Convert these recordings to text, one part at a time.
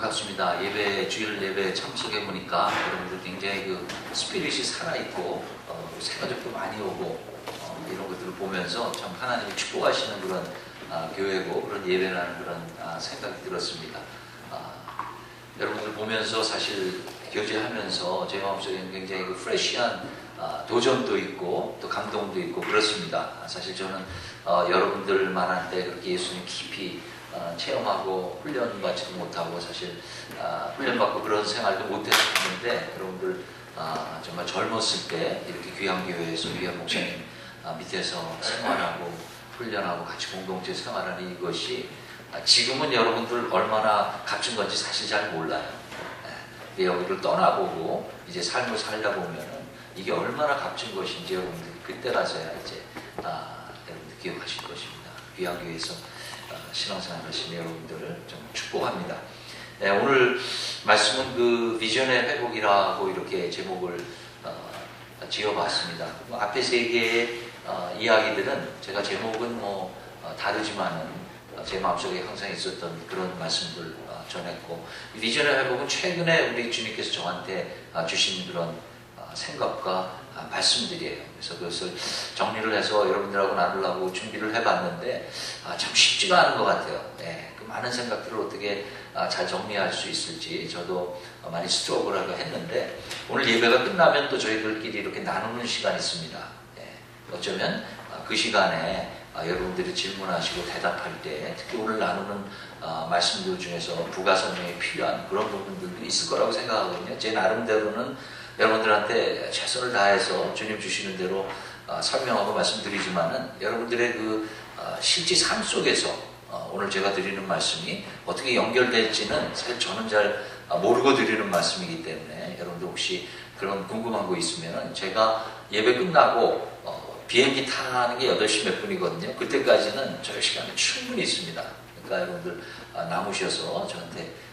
반갑습니다. 주일 예배 참석해 보니까 여러분들 굉장히 그 스피릿이 살아있고 새가족도 많이 오고 이런 것들을 보면서 참 하나님이 축복하시는 그런 교회고 그런 예배라는 그런 생각이 들었습니다. 여러분들 보면서 사실 교제하면서 제 마음속에는 굉장히 그 프레시한 도전도 있고 또 감동도 있고 그렇습니다. 사실 저는 여러분들 만한테 그렇게 예수님 깊이 체험하고 훈련받지도 못하고 사실 훈련받고 그런 생활도 못했었는데 여러분들 정말 젊었을 때 이렇게 귀한 교회에서 귀한 목사님 밑에서 생활하고 훈련하고 같이 공동체 생활하는 이것이 지금은 여러분들 얼마나 값진 건지 사실 잘 몰라요. 여기를 떠나보고 이제 삶을 살다 보면은 이게 얼마나 값진 것인지 여러분들 그때 가서야 이제 여러분들 기억하실 것입니다. 귀한 교회에서 신앙생활 하시는 여러분들을 좀 축복합니다. 오늘 말씀은 그 비전의 회복이라고 이렇게 제목을 지어봤습니다. 앞에 세 개의 이야기들은 제가 제목은 다르지만은 제 마음속에 항상 있었던 그런 말씀들 전했고, 비전의 회복은 최근에 우리 주님께서 저한테 주신 그런 생각과 말씀들이에요. 그래서 그것을 정리를 해서 여러분들하고 나누려고 준비를 해봤는데 참 쉽지가 않은 것 같아요. 그 많은 생각들을 어떻게 잘 정리할 수 있을지 저도 많이 스트로크를 하고 했는데, 오늘 예배가 끝나면 또 저희들끼리 이렇게 나누는 시간이 있습니다. 어쩌면 그 시간에 여러분들이 질문하시고 대답할 때 특히 오늘 나누는 말씀들 중에서 부가 설명이 필요한 그런 부분들도 있을 거라고 생각하거든요. 제 나름대로는 여러분들한테 최선을 다해서 주님 주시는 대로 설명하고 말씀드리지만은 여러분들의 그 실제 삶 속에서 오늘 제가 드리는 말씀이 어떻게 연결될지는 사실 저는 잘 모르고 드리는 말씀이기 때문에 여러분들 혹시 그런 궁금한 거 있으면은 제가 예배 끝나고 비행기 타는 게 8시 몇 분이거든요. 그때까지는 저희 시간이 충분히 있습니다. 그러니까 여러분들 남으셔서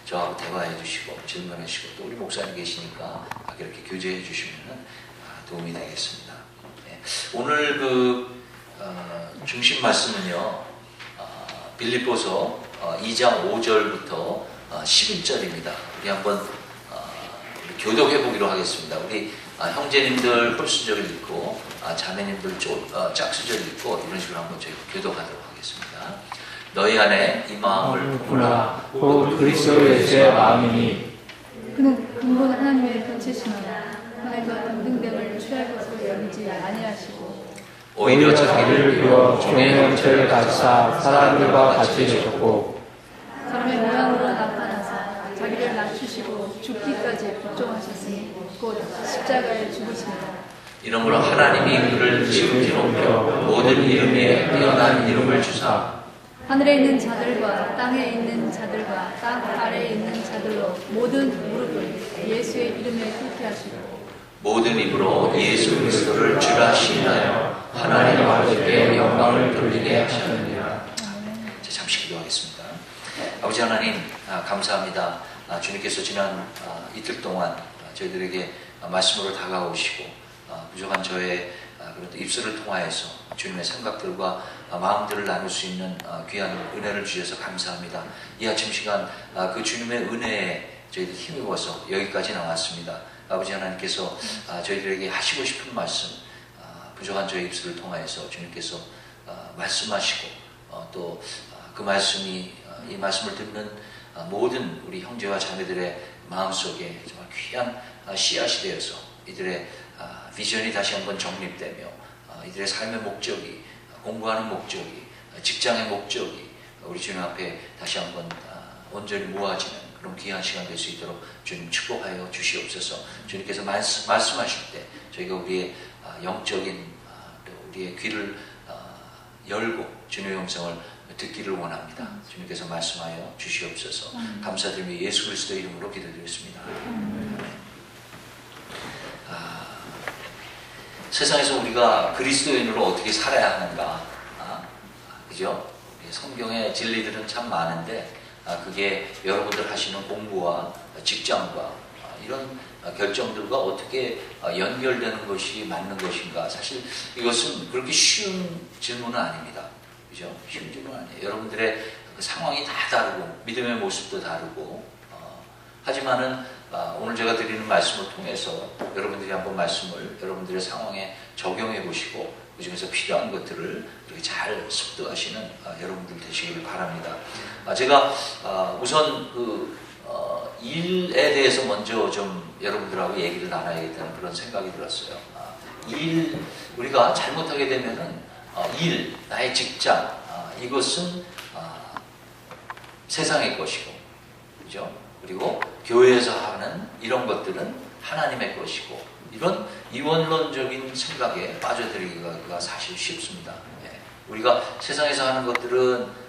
저하고 대화해 주시고 질문해 주시고 또 우리 목사님 계시니까 이렇게 교제해 주시면 도움이 되겠습니다. 오늘 그 중심 말씀은요, 빌립보서 2장 5절부터 11절입니다. 우리 한번 교독해 보기로 하겠습니다. 우리 형제님들 홀수절 읽고 자매님들 짝수절 읽고 이런 식으로 한번 저희 교독하도록 하겠습니다. 너희 안에 이 마음을 품으라. 곧 그리스도 예수의 마음이니 그는 근본 하나님의 본체시니라. 하나님과 동등됨을 취할 것을 여기지 아니하시고 오히려 자기를 비워 종의 형체를 가지사 사람들과 같이 되셨고 사람의 모양으로 나타나사 자기를 낮추시고 죽기까지 복종하셨으니 곧 십자가에 죽으십니다. 이러므로 하나님이 그를 지극히 높여 모든 이름 위에 뛰어난 이름을 주사 하늘에 있는 자들과 땅에 있는 자들과 땅 아래에 있는 자들로 모든 무릎을 예수의 이름에 꿇게 하시고 모든 입으로 예수 그리스도를 주라 시인하여 하나님 아버지께 영광을 돌리게 하셨느니라. 잠시 기도하겠습니다. 아버지 하나님, 감사합니다. 주님께서 지난 이틀 동안 저희들에게 말씀으로 다가오시고 부족한 저의 그런 입술을 통하여서 주님의 생각들과 마음들을 나눌 수 있는 귀한 은혜를 주셔서 감사합니다. 이 아침 시간 그 주님의 은혜에 저희들 힘입어서 여기까지 나왔습니다. 아버지 하나님께서 저희들에게 하시고 싶은 말씀, 부족한 저의 입술을 통하여서 주님께서 말씀하시고 또 그 말씀이 이 말씀을 듣는 모든 우리 형제와 자매들의 마음속에 정말 귀한 씨앗이 되어서 이들의 비전이 다시 한번 정립되며 이들의 삶의 목적이, 공부하는 목적이, 직장의 목적이 우리 주님 앞에 다시 한번 온전히 모아지는 그런 귀한 시간 될 수 있도록 주님 축복하여 주시옵소서. 주님께서 말씀하실 때 저희가 우리의 영적인 우리의 귀를 열고 주님의 음성을 듣기를 원합니다. 주님께서 말씀하여 주시옵소서. 감사드리며 예수 그리스도 이름으로 기도드렸습니다. 세상에서 우리가 그리스도인으로 어떻게 살아야 하는가, 그죠? 성경의 진리들은 참 많은데 그게 여러분들 하시는 공부와 직장과 이런 결정들과 어떻게 연결되는 것이 맞는 것인가, 사실 이것은 그렇게 쉬운 질문은 아닙니다. 그죠? 쉬운 질문은 아니에요. 여러분들의 그 상황이 다 다르고 믿음의 모습도 다르고 하지만은 오늘 제가 드리는 말씀을 통해서 여러분들이 한번 말씀을 여러분들의 상황에 적용해 보시고 그 중에서 필요한 것들을 이렇게 잘 습득하시는 여러분들 되시길 바랍니다. 제가 우선 일에 대해서 먼저 좀 여러분들하고 얘기를 나눠야겠다는 그런 생각이 들었어요. 우리가 잘못하게 되면은 나의 직장, 이것은 세상의 것이고, 그죠? 그리고 교회에서 하는 이런 것들은 하나님의 것이고, 이런 이원론적인 생각에 빠져들기가 사실 쉽습니다. 우리가 세상에서 하는 것들은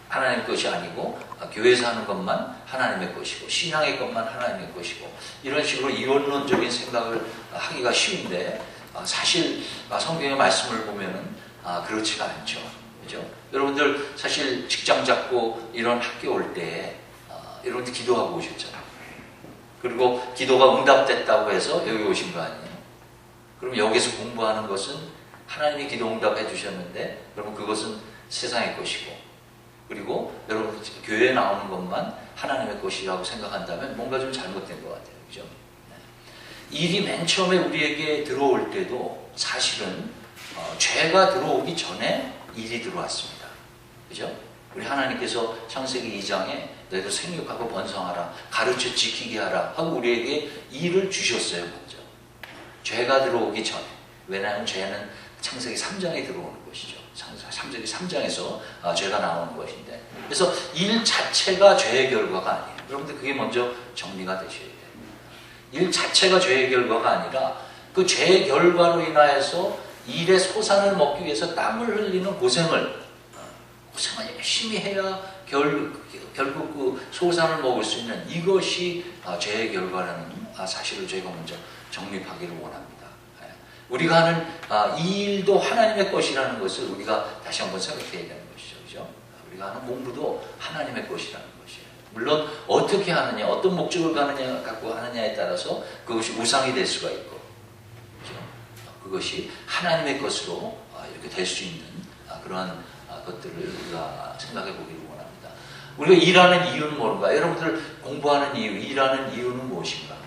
하나님의 것이 아니고 교회에서 하는 것만 하나님의 것이고 신앙의 것만 하나님의 것이고 이런 식으로 이원론적인 생각을 하기가 쉬운데 사실 성경의 말씀을 보면은 그렇지가 않죠. 그죠? 여러분들 사실 직장 잡고 이런 학교 올 때 여러분들 기도하고 오셨잖아요. 그리고 기도가 응답됐다고 해서 여기 오신 거 아니에요? 그럼 여기서 공부하는 것은 하나님이 기도 응답해 주셨는데 여러분 그것은 세상의 것이고 그리고 여러분 교회에 나오는 것만 하나님의 것이라고 생각한다면 뭔가 좀 잘못된 것 같아요. 그죠? 일이 맨 처음에 우리에게 들어올 때도 사실은 죄가 들어오기 전에 일이 들어왔습니다. 그죠? 우리 하나님께서 창세기 2장에 너희도 생육하고 번성하라, 가르쳐 지키게 하라 하고 우리에게 일을 주셨어요. 먼저 죄가 들어오기 전에. 왜냐하면 죄는 창세기 3장에 들어오는 것이죠. 창세기 3장에서 죄가 나오는 것인데, 그래서 일 자체가 죄의 결과가 아니에요. 여러분들 그게 먼저 정리가 되셔야 돼요. 일 자체가 죄의 결과가 아니라 그 죄의 결과로 인하여서 일의 소산을 먹기 위해서 땀을 흘리는 고생을 열심히 해야 결국 그 소산을 먹을 수 있는 이것이 죄의 결과라는 사실을 저희가 먼저 정립하기를 원합니다. 우리가 하는 이 일도 하나님의 것이라는 것을 우리가 다시 한번 생각해야 되는 것이죠. 그죠? 우리가 하는 공부도 하나님의 것이라는 것이에요. 물론 어떻게 하느냐, 어떤 목적을 갖고 하느냐에 따라서 그것이 우상이 될 수가 있고, 그죠? 그것이 하나님의 것으로 이렇게 될 수 있는 그러한 것들을 우리가 생각해 보기를 원합니다. 우리가 일하는 이유는 뭔가? 여러분들 공부하는 이유, 일하는 이유는 무엇인가?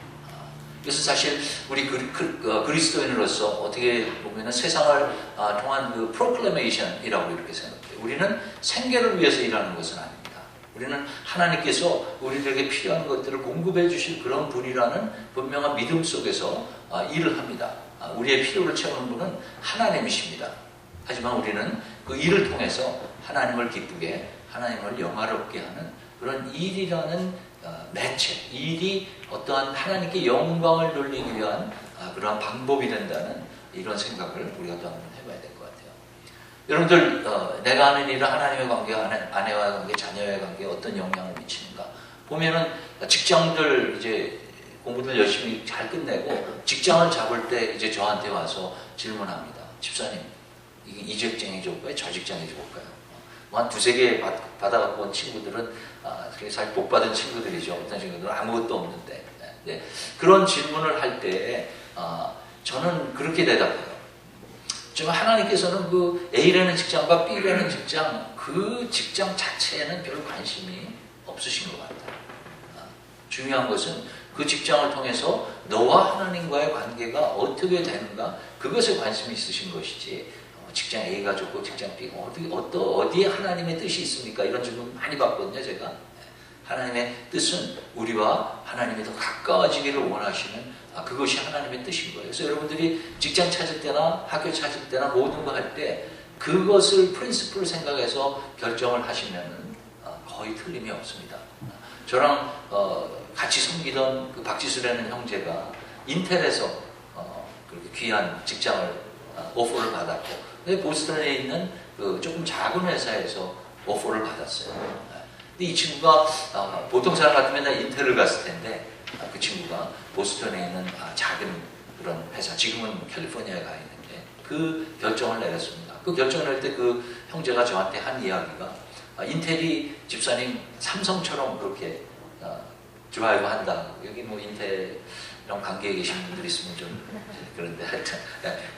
그래서 사실 우리 그리스도인으로서 어떻게 보면 세상을 통한 그 프로클레메이션이라고 이렇게 생각해요. 우리는 생계를 위해서 일하는 것은 아닙니다. 우리는 하나님께서 우리들에게 필요한 것들을 공급해 주실 그런 분이라는 분명한 믿음 속에서 일을 합니다. 우리의 필요를 채우는 분은 하나님이십니다. 하지만 우리는 그 일을 통해서 하나님을 기쁘게, 하나님을 영화롭게 하는 그런 일이라는 매체, 일이 어떠한 하나님께 영광을 돌리기 위한 그러한 방법이 된다는 이런 생각을 우리가 또 한번 해봐야 될 것 같아요. 여러분들 내가 하는 일은 하나님의 관계, 아내와의 관계, 자녀와의 관계에 어떤 영향을 미치는가? 보면은 직장들 이제 공부들 열심히 잘 끝내고 직장을 잡을 때 이제 저한테 와서 질문합니다. 집사님, 이 직장이 좋을까요? 저 직장이 좋을까요? 한 두세 개 받아갖고 온 친구들은 사실 복 받은 친구들이죠. 어떤 친구들은 아무것도 없는데. 네. 그런 질문을 할 때 저는 그렇게 대답해요. 정말 하나님께서는 그 A라는 직장과 B라는 직장, 그 직장 자체에는 별 관심이 없으신 것 같아요. 중요한 것은 그 직장을 통해서 너와 하나님과의 관계가 어떻게 되는가, 그것에 관심이 있으신 것이지, 직장 A가 좋고 직장 B가 어디에 하나님의 뜻이 있습니까? 이런 질문 많이 받거든요, 제가. 하나님의 뜻은 우리와 하나님이 더 가까워지기를 원하시는 그것이 하나님의 뜻인 거예요. 그래서 여러분들이 직장 찾을 때나 학교 찾을 때나 모든 거 할 때 그것을 프린시플을 생각해서 결정을 하시면은 거의 틀림이 없습니다. 저랑 같이 섬기던 그 박지수라는 형제가 인텔에서 그렇게 귀한 직장을 오퍼를 받았고, 근데 보스턴에 있는 그 조금 작은 회사에서 오퍼를 받았어요. 근데 이 친구가 보통 사람 같으면 인텔을 갔을 텐데 그 친구가 보스턴에 있는 작은 그런 회사, 지금은 캘리포니아에 가 있는데 그 결정을 내렸습니다. 그 결정을 낼 때 그 형제가 저한테 한 이야기가 인텔이 집사님 삼성처럼 그렇게 드라이브 한다. 여기 뭐 인텔이랑 관계에 계신 분들 있으면 좀 그런데 하여튼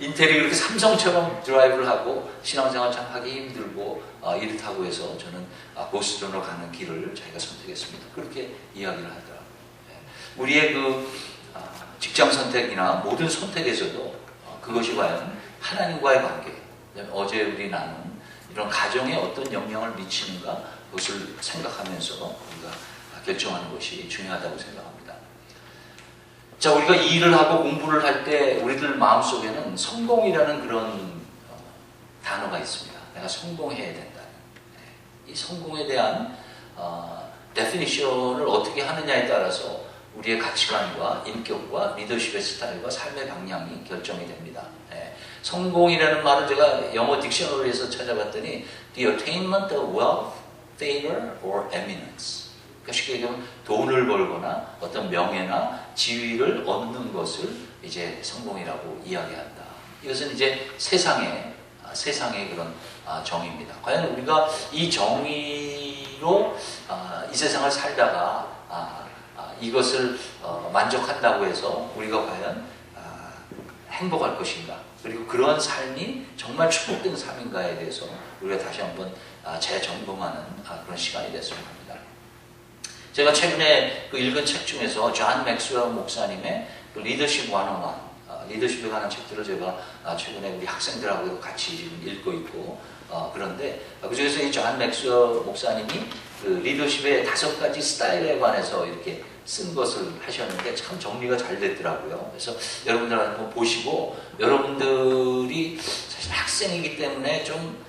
인텔이 그렇게 삼성처럼 드라이브를 하고 신앙생활 참 하기 힘들고 이렇다고 해서 저는 보스턴으로 가는 길을 자기가 선택했습니다. 그렇게 이야기를 하더라고요. 우리의 직장 선택이나 모든 선택에서도 그것이 과연 하나님과의 관계, 어제 우리 나눈 이런 가정에 어떤 영향을 미치는가, 그것을 생각하면서 우리가 결정하는 것이 중요하다고 생각합니다. 자, 우리가 일을 하고 공부를 할 때 우리들 마음속에는 성공이라는 그런 단어가 있습니다. 내가 성공해야 된다. 이 성공에 대한 데피니션을 어떻게 하느냐에 따라서 우리의 가치관과 인격과 리더십의 스타일과 삶의 방향이 결정이 됩니다. 성공이라는 말을 제가 영어 딕셔너리에서 찾아봤더니 the attainment of wealth, favor, or eminence. 그러니까 쉽게 얘기하면 돈을 벌거나 어떤 명예나 지위를 얻는 것을 이제 성공이라고 이야기한다. 이것은 이제 세상의 그런 정의입니다. 과연 우리가 이 정의로 이 세상을 살다가 이것을 만족한다고 해서 우리가 과연 행복할 것인가, 그리고 그러한 삶이 정말 축복된 삶인가에 대해서 우리가 다시 한번 재점검하는 그런 시간이 됐으면 합니다. 제가 최근에 읽은 책 중에서 존 맥스웰 목사님의 리더십 101, 리더십에 관한 책들을 제가 최근에 우리 학생들하고 같이 지금 읽고 있고, 그런데 그중에서 이 존 맥스웰 목사님이 리더십의 5가지 스타일에 관해서 이렇게 쓴 것을 하셨는데 참 정리가 잘 됐더라고요. 그래서 여러분들 한번 보시고, 여러분들이 사실 학생이기 때문에 좀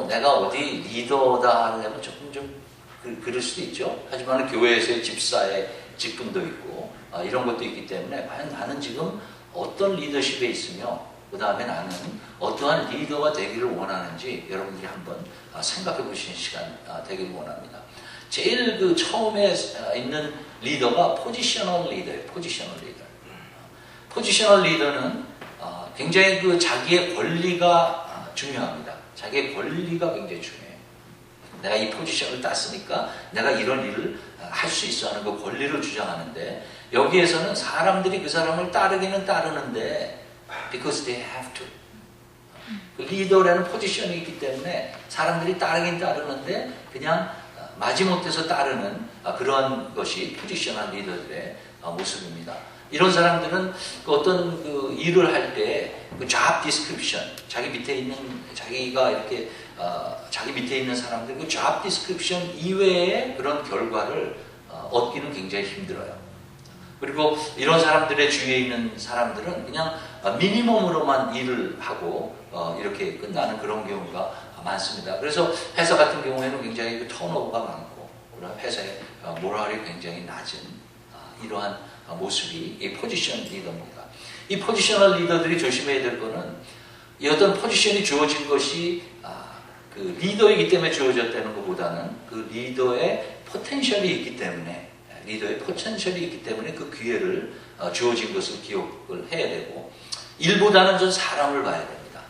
내가 어디 리더다 하려면 조금 좀 그럴 수도 있죠. 하지만 교회에서의 집사의 직분도 있고 이런 것도 있기 때문에 과연 나는 지금 어떤 리더십에 있으며 그 다음에 나는 어떠한 리더가 되기를 원하는지 여러분들이 한번 생각해 보시는 시간 되기를 원합니다. 제일 처음에 있는 리더가 포지셔널 리더예요. 포지셔널 리더. 포지셔널 리더는 굉장히 자기의 권리가 중요합니다. 자기의 권리가 굉장히 중요해요. 내가 이 포지션을 땄으니까 내가 이런 일을 할 수 있어 하는 그 권리를 주장하는데, 여기에서는 사람들이 그 사람을 따르기는 따르는데 because they have to. 그 리더라는 포지션이 있기 때문에 사람들이 따르긴 따르는데 그냥 마지못해서 따르는 그러한 것이 포지셔널 리더들의 모습입니다. 이런 사람들은 어떤 일을 할 때 job description, 자기 밑에 있는 사람들 그 job description 이외의 그런 결과를 얻기는 굉장히 힘들어요. 그리고 이런 사람들의 주위에 있는 사람들은 그냥 미니멈으로만 일을 하고 이렇게 끝나는 그런 경우가 많습니다. 그래서 회사 같은 경우에는 굉장히 턴오버가 많고 회사의 모랄이 굉장히 낮은 이러한 모습이 이 포지션 리더입니다. 이 포지셔널 리더들이 조심해야 될 것은 이 어떤 포지션이 주어진 것이 그 리더이기 때문에 주어졌다는 것보다는 그 리더의 포텐셜이 있기 때문에 그 기회를 주어진 것을 기억을 해야 되고, 일보다는 좀 사람을 봐야 됩니다.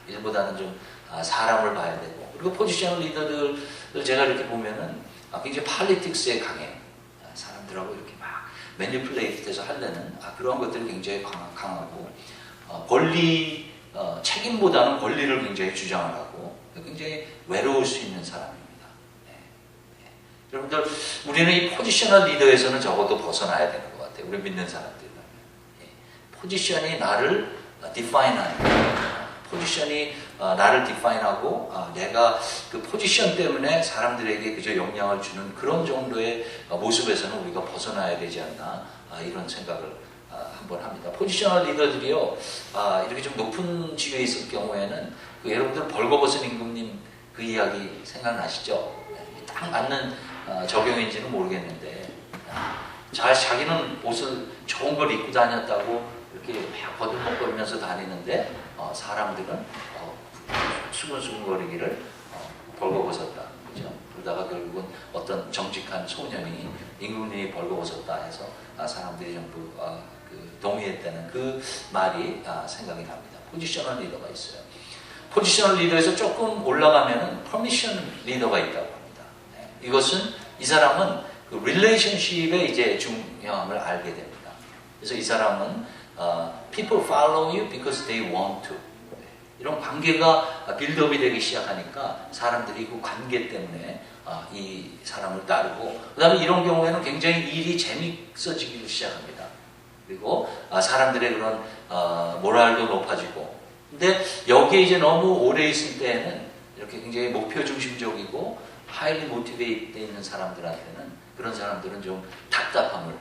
사람을 봐야 되고, 그리고 포지셔널 리더들 제가 이렇게 보면은 굉장히 팔리틱스에 강해요. 사람들하고 이렇게 막 매니플레이트해서 하려는 그러한 것들이 굉장히 강하고, 책임보다는 권리를 굉장히 주장을 하고 굉장히 외로울 수 있는 사람입니다. 여러분들, 우리는 이 포지셔널 리더에서는 적어도 벗어나야 되는 것 같아요. 우리 믿는 사람들은. 포지션이 나를 디파인하는, 포지션이 나를 디파인하고 내가 그 포지션 때문에 사람들에게 그저 영향을 주는 그런 정도의 모습에서는 우리가 벗어나야 되지 않나, 이런 생각을 한번 합니다. 포지셔널 리더들이요, 이렇게 좀 높은 지위에 있을 경우에는 여러분들 벌거벗은 임금님 그 이야기 생각나시죠? 딱 맞는 적용인지는 모르겠는데, 자기는 옷을 좋은 걸 입고 다녔다고 이렇게 막 거들먹거리면서 다니는데 사람들은 수근수근거리기를 벌거벗었다, 그죠? 그러다가 결국은 어떤 정직한 소년이 임금님이 벌거벗었다 해서 사람들이 전부 동의했다는 그 말이 생각이 납니다. 포지셔널 리더가 있어요. 포지셔널 리더에서 조금 올라가면은 퍼미션 리더가 있다고 합니다. 이것은 이 사람은 그 릴레이션십에 이제 중요함을 알게 됩니다. 그래서 이 사람은 people follow you because they want to. 이런 관계가 빌드업이 되기 시작하니까 사람들이 그 관계 때문에 이 사람을 따르고, 그 다음에 이런 경우에는 굉장히 일이 재밌어지기 시작합니다. 그리고 사람들의 그런 모랄도 높아지고. 근데 여기에 이제 너무 오래 있을 때에는 이렇게 굉장히 목표 중심적이고 하이리 모티베이트 있는 사람들한테는, 그런 사람들은 좀 답답함을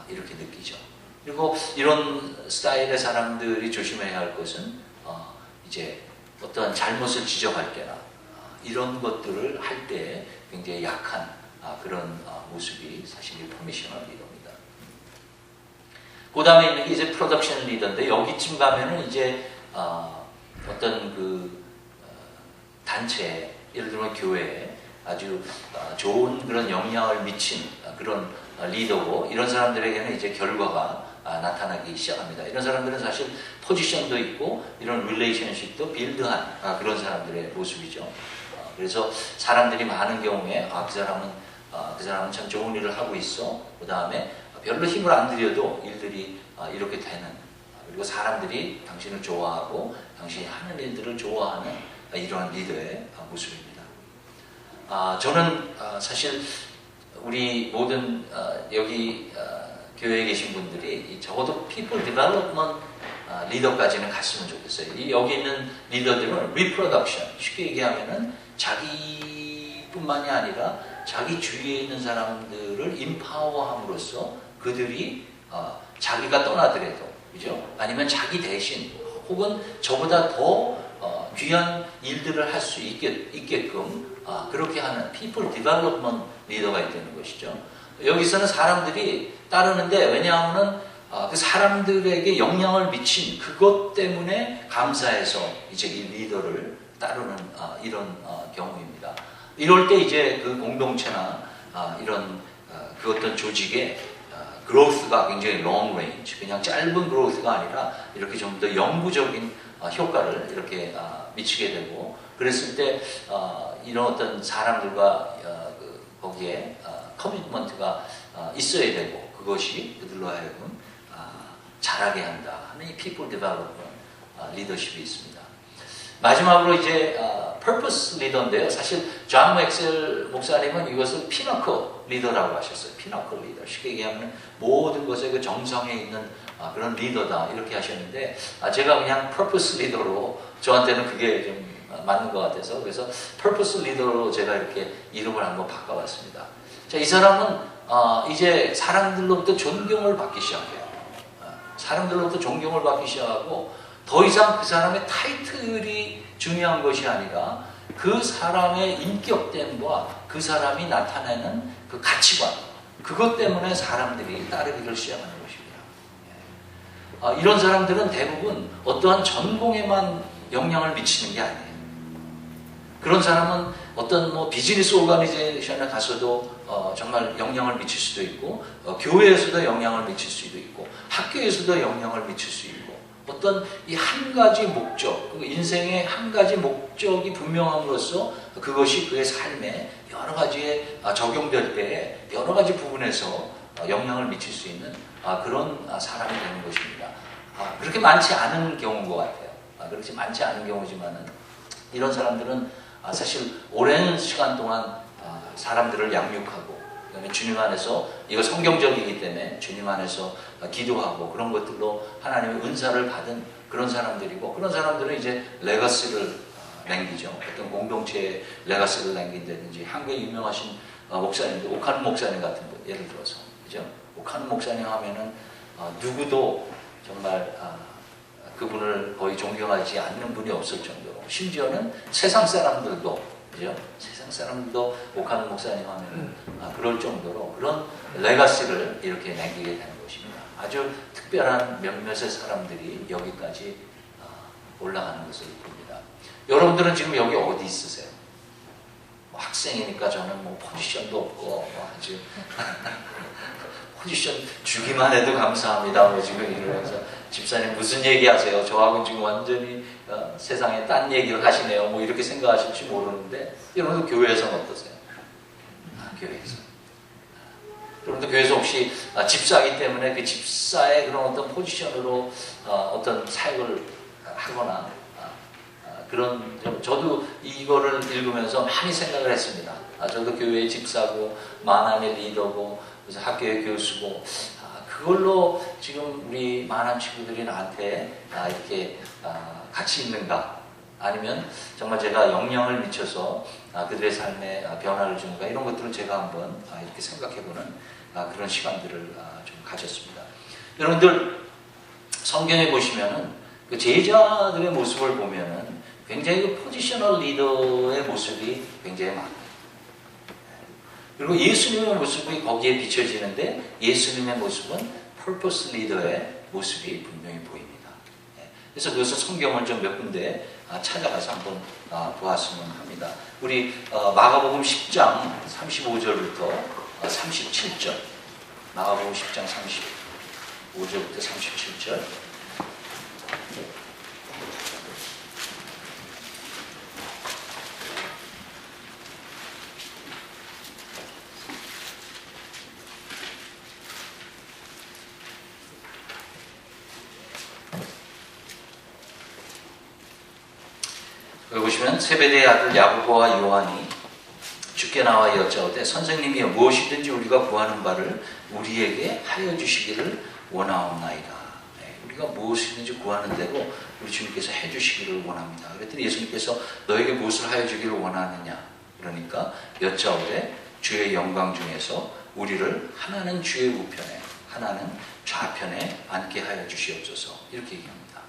이렇게 느끼죠. 그리고 이런 스타일의 사람들이 조심해야 할 것은 이제 어떤 잘못을 지적할 때나 이런 것들을 할 때 굉장히 약한 그런 모습이 사실 퍼미셔널 리더입니다. 그 다음에 있는 게 이제 프로덕션 리더인데, 여기쯤 가면은 이제 어떤 그 단체, 예를 들면 교회에 아주 좋은 그런 영향을 미친 그런 리더고, 이런 사람들에게는 이제 결과가 나타나기 시작합니다. 이런 사람들은 사실 포지션도 있고 이런 릴레이션십도 빌드한 그런 사람들의 모습이죠. 그래서 사람들이 많은 경우에 그 사람은 참 좋은 일을 하고 있어. 그 다음에 별로 힘을 안 들여도 일들이 이렇게 되는, 그리고 사람들이 당신을 좋아하고 당신이 하는 일들을 좋아하는 이러한 리더의 모습입니다. 저는 사실 우리 모든 여기 교회에 계신 분들이 적어도 people development 리더까지는 갔으면 좋겠어요. 여기 있는 리더들은 reproduction, 쉽게 얘기하면은 자기뿐만이 아니라 자기 주위에 있는 사람들을 인파워함으로써 그들이 자기가 떠나더라도, 그죠? 아니면 자기 대신 혹은 저보다 더 귀한 일들을 할 수 있게끔 그렇게 하는 people development 리더가 되는 것이죠. 여기서는 사람들이 따르는데, 왜냐하면 그 사람들에게 영향을 미친 그것 때문에 감사해서 이제 이 리더를 따르는 이런 경우입니다. 이럴 때 이제 그 공동체나 이런 그 어떤 조직의 growth가 굉장히 long range, 그냥 짧은 growth가 아니라 이렇게 좀 더 영구적인 효과를 이렇게 미치게 되고, 그랬을 때 이런 어떤 사람들과 거기에 커미트먼트가 있어야 되고, 그것이 그들로 하여금 잘하게 한다 하는 이 people development 리더십이 있습니다. 마지막으로 이제 purpose 리더인데요. 사실 존 맥셀 목사님은 이것을 피너클 리더라고 하셨어요. 피너클 리더. 쉽게 얘기하면 모든 것의 그 정성에 있는 그런 리더다 이렇게 하셨는데, 제가 그냥 purpose 리더로, 저한테는 그게 좀 맞는 것 같아서, 그래서 purpose 리더로 제가 이렇게 이름을 한번 바꿔봤습니다. 자, 이 사람은 이제 사람들로부터 존경을 받기 시작해요. 사람들로부터 존경을 받기 시작하고, 더 이상 그 사람의 타이틀이 중요한 것이 아니라 그 사람의 인격됨과 그 사람이 나타내는 그 가치관, 그것 때문에 사람들이 따르기를 시작하는 것입니다. 이런 사람들은 대부분 어떠한 전공에만 영향을 미치는 게 아니에요. 그런 사람은 어떤 비즈니스 오가니제이션에 가서도 정말 영향을 미칠 수도 있고, 교회에서도 영향을 미칠 수도 있고, 학교에서도 영향을 미칠 수 있고, 어떤 이 한 가지 목적, 인생의 한 가지 목적이 분명함으로써 그것이 그의 삶에 여러 가지에 적용될 때에 여러 가지 부분에서 영향을 미칠 수 있는 그런 사람이 되는 것입니다. 그렇게 많지 않은 경우인 것 같아요. 그렇지 많지 않은 경우지만은, 이런 사람들은 사실 오랜 시간 동안 사람들을 양육하고, 그다음에 주님 안에서, 이거 성경적이기 때문에 주님 안에서 기도하고 그런 것들로 하나님의 은사를 받은 그런 사람들이고, 그런 사람들은 이제 레거시를 남기죠. 어떤 공동체에 레거시를 남긴다든지, 한국에 유명하신 목사님들, 오카는 목사님 같은 분, 예를 들어서, 그죠? 오카는 목사님 하면은 누구도 정말 그분을 거의 존경하지 않는 분이 없을 정도로, 심지어는 세상 사람들도, 그죠? 세상 사람들도 오카는 목사님 하면 그럴 정도로 그런 레가시를 이렇게 남기게 되는 것입니다. 아주 특별한 몇몇의 사람들이 여기까지 올라가는 것을 봅니다. 여러분들은 지금 여기 어디 있으세요? 학생이니까 저는 포지션도 없고 아주 포지션 주기만 해도 감사합니다. 지금 이러면서 집사님 무슨 얘기하세요? 저하고는 지금 완전히 세상에 딴 얘기를 하시네요. 이렇게 생각하실지 모르는데, 여러분들 교회에서는 어떠세요? 교회에서. 여러분들 교회에서 혹시 집사이기 때문에 그 집사의 그런 어떤 포지션으로 어떤 사역을 하거나 그런 저도 이거를 읽으면서 많이 생각을 했습니다. 저도 교회의 집사고 만남의 리더고 그래서 학교의 교수고 그걸로 지금 우리 만남 친구들이 나한테 이렇게 같이 있는가 아니면 정말 제가 영향을 미쳐서 그들의 삶에 변화를 주는가 이런 것들을 제가 한번 이렇게 생각해보는 그런 시간들을 좀 가졌습니다. 여러분들 성경에 보시면은 그 제자들의 모습을 보면은 굉장히 그 포지셔널 리더의 모습이 굉장히 많아요. 그리고 예수님의 모습이 거기에 비춰지는데 예수님의 모습은 퍼포스 리더의 모습이 분명히 보입니다. 그래서 그것을 성경을 좀 몇 군데 찾아가서 한번 보았으면 합니다. 우리 마가복음 10장 35절부터 37절 마가복음 10장 35절부터 37절 여기 보시면 세베대의 아들 야고보와 요한이 주께 나와 여짜오되 선생님이여 무엇이든지 우리가 구하는 바를 우리에게 하여 주시기를 원하옵나이다. 우리가 무엇이든지 구하는 대로 우리 주님께서 해주시기를 원합니다. 그랬더니 예수님께서 너에게 무엇을 하여 주기를 원하느냐 그러니까 여짜오되 주의 영광 중에서 우리를 하나는 주의 우편에 하나는 좌편에 앉게 하여 주시옵소서 이렇게 얘기합니다.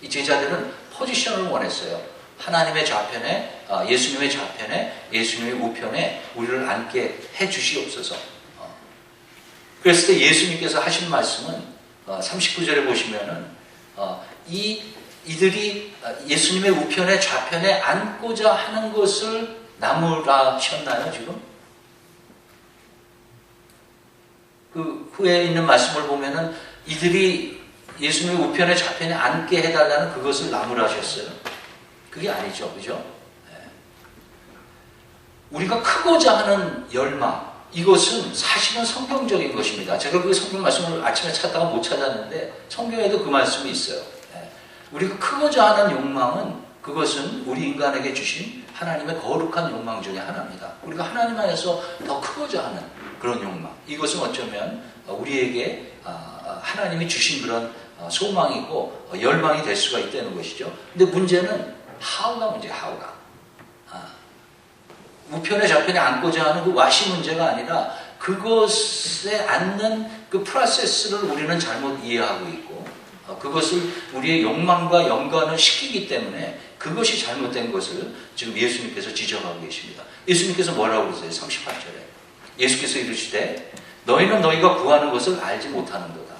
이 제자들은 포지션을 원했어요. 하나님의 좌편에 예수님의 좌편에 예수님의 우편에 우리를 앉게 해 주시옵소서. 그랬을 때 예수님께서 하신 말씀은 39절에 보시면은 이들이 예수님의 우편에 좌편에 앉고자 하는 것을 나무라셨나요 지금? 그 후에 있는 말씀을 보면은 이들이 예수님의 우편에 좌편에 앉게 해달라는 그것을 나무라셨어요. 그게 아니죠, 그죠? 우리가 크고자 하는 열망, 이것은 사실은 성경적인 것입니다. 제가 그 성경 말씀을 아침에 찾다가 못 찾았는데 성경에도 그 말씀이 있어요. 우리가 크고자 하는 욕망은 그것은 우리 인간에게 주신 하나님의 거룩한 욕망 중에 하나입니다. 우리가 하나님 안에서 더 크고자 하는 그런 욕망, 이것은 어쩌면 우리에게 하나님이 주신 그런 소망이고 열망이 될 수가 있다는 것이죠. 근데 문제는 how가 문제예요. how가 우편에 좌편에 앉고자 하는 그 와시 문제가 아니라 그것에 앉는 그 프로세스를 우리는 잘못 이해하고 있고 그것을 우리의 욕망과 연관을 시키기 때문에 그것이 잘못된 것을 지금 예수님께서 지적하고 계십니다. 예수님께서 뭐라고 그러세요? 38절에 예수께서 이르시되 너희는 너희가 구하는 것을 알지 못하는 거다.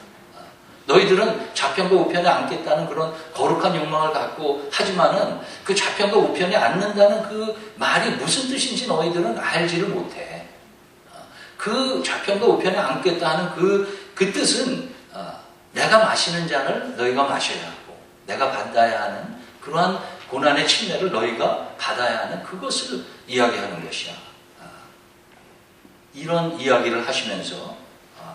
너희들은 좌편과 우편에 앉겠다는 그런 거룩한 욕망을 갖고 하지만은 그 좌편과 우편에 앉는다는 그 말이 무슨 뜻인지 너희들은 알지를 못해. 그 좌편과 우편에 앉겠다 하는 그 뜻은 내가 마시는 잔을 너희가 마셔야 하고 내가 받아야 하는 그러한 고난의 침례를 너희가 받아야 하는 그것을 이야기하는 것이야. 이런 이야기를 하시면서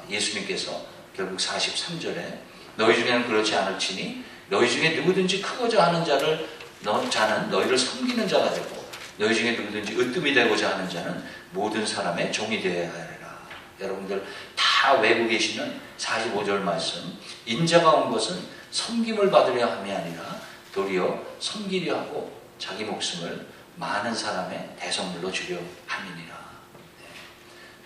예수님께서 결국 43절에 너희 중에는 그렇지 않을지니 너희 중에 누구든지 크고자 하는 자는 너희를 섬기는 자가 되고 너희 중에 누구든지 으뜸이 되고자 하는 자는 모든 사람의 종이 되어야 하리라. 여러분들 다 외고 계시는 45절 말씀 인자가 온 것은 섬김을 받으려 함이 아니라 도리어 섬기려 하고 자기 목숨을 많은 사람의 대성물로 주려 함이니라.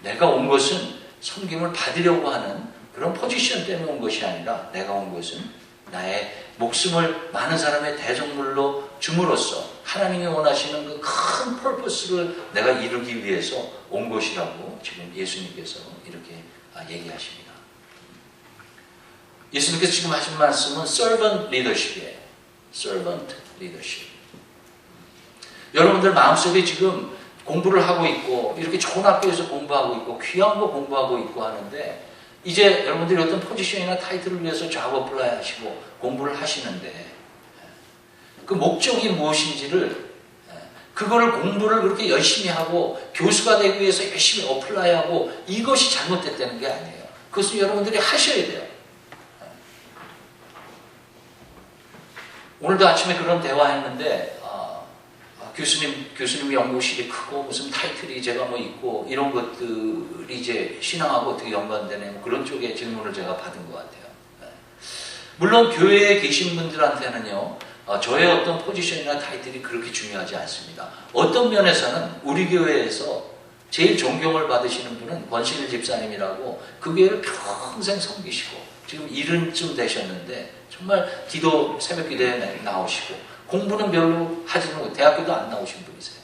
내가 온 것은 섬김을 받으려고 하는 그런 포지션 때문에 온 것이 아니라 내가 온 것은 나의 목숨을 많은 사람의 대성물로 줌으로써 하나님이 원하시는 그 큰 퍼포스를 내가 이루기 위해서 온 것이라고 지금 예수님께서 이렇게 얘기하십니다. 예수님께서 지금 하신 말씀은 servant leadership이에요. servant leadership. 여러분들 마음속에 지금 공부를 하고 있고 이렇게 좋은 학교에서 공부하고 있고 귀한 거 공부하고 있고 하는데 이제 여러분들이 어떤 포지션이나 타이틀을 위해서 잡 어플라이 하시고 공부를 하시는데 그 목적이 무엇인지를 그거를 공부를 그렇게 열심히 하고 교수가 되기 위해서 열심히 어플라이하고 이것이 잘못됐다는 게 아니에요. 그것을 여러분들이 하셔야 돼요. 오늘도 아침에 그런 대화했는데 교수님 연구실이 크고 무슨 타이틀이 제가 뭐 있고 이런 것들이 이제 신앙하고 어떻게 연관되는 그런 쪽의 질문을 제가 받은 것 같아요. 물론 교회에 계신 분들한테는요, 저의 어떤 포지션이나 타이틀이 그렇게 중요하지 않습니다. 어떤 면에서는 우리 교회에서 제일 존경을 받으시는 분은 권신일 집사님이라고 그 교회를 평생 섬기시고 지금 70쯤 되셨는데 정말 기도, 새벽 기도에 나오시고 공부는 별로 하지는 못하고 대학교도 안 나오신 분이세요.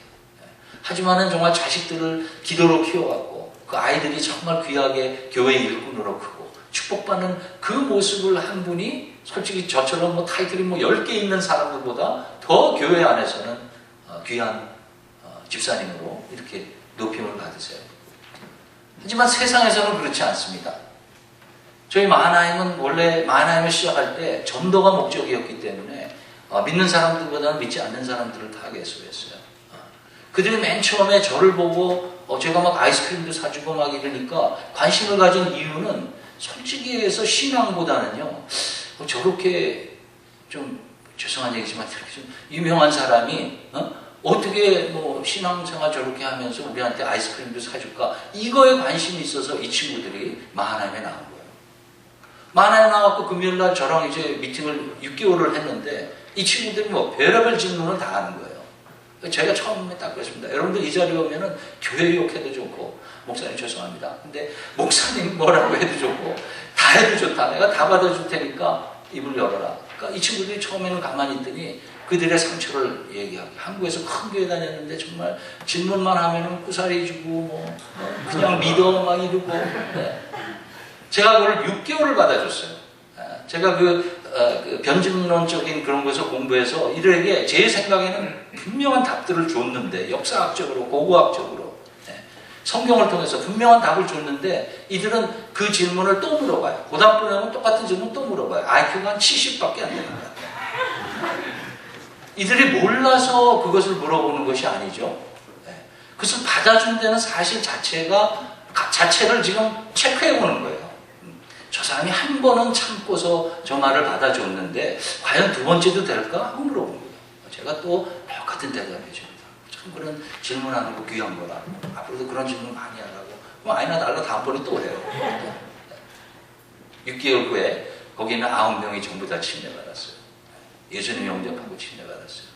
하지만은 정말 자식들을 기도로 키워갖고 그 아이들이 정말 귀하게 교회 일꾼으로 크고 축복받는 그 모습을 한 분이 솔직히 저처럼 뭐 타이틀이 뭐 10개 있는 사람들보다 더 교회 안에서는 귀한 집사님으로 이렇게 높임을 받으세요. 하지만 세상에서는 그렇지 않습니다. 저희 마하나임은 원래 마하나임을 시작할 때 전도가 목적이었기 때문에 믿는 사람들보다는 믿지 않는 사람들을 다 개수했어요. 그들이 맨 처음에 저를 보고 제가 막 아이스크림도 사주고 막 이러니까 관심을 가진 이유는 솔직히 해서 신앙보다는요, 저렇게 좀 죄송한 얘기지만 이렇게 좀 유명한 사람이 어떻게 뭐 신앙생활 저렇게 하면서 우리한테 아이스크림도 사줄까, 이거에 관심이 있어서 이 친구들이 마하나임에 나온 거예요. 마하나임에 나왔고 금요일날 저랑 이제 미팅을 6개월을 했는데 이 친구들이 뭐 별의별 질문을 다 하는 거예요. 제가 처음에 딱 그랬습니다. 여러분들 이 자리에 오면은 교회 욕해도 좋고, 목사님 죄송합니다. 근데 목사님 뭐라고 해도 좋고, 다 해도 좋다. 내가 다 받아줄 테니까 입을 열어라. 그러니까 이 친구들이 처음에는 가만히 있더니 그들의 상처를 얘기하고, 한국에서 큰 교회 다녔는데 정말 질문만 하면은 꾸사리 주고, 뭐 그냥 믿어 막 이러고. 네. 제가 그걸 6개월을 받아줬어요. 제가 그 변증론적인 그런 것을 공부해서 이들에게 제 생각에는 분명한 답들을 줬는데, 역사학적으로, 고고학적으로, 성경을 통해서 분명한 답을 줬는데 이들은 그 질문을 또 물어봐요. 고등학교 되면 똑같은 질문 또 물어봐요. IQ가 한 70밖에 안 되는 것 같아요. 이들이 몰라서 그것을 물어보는 것이 아니죠. 그것을 받아준 데는 사실 자체를 지금 체크해보는 거예요. 저 사람이 한 번은 참고서 저 말을 받아줬는데 과연 두 번째도 될까? 하고 물어봅니다. 제가 또 똑같은 대답을 해줍니다. 참 그런 질문하는 거 귀한 거라. 앞으로도 그런 질문 많이 하라고. 그럼 아니나 달라 다음번에 또 해요. 6개월 후에 거기는 9명이 전부 다 침례받았어요. 예수님 영접하고 침례받았어요.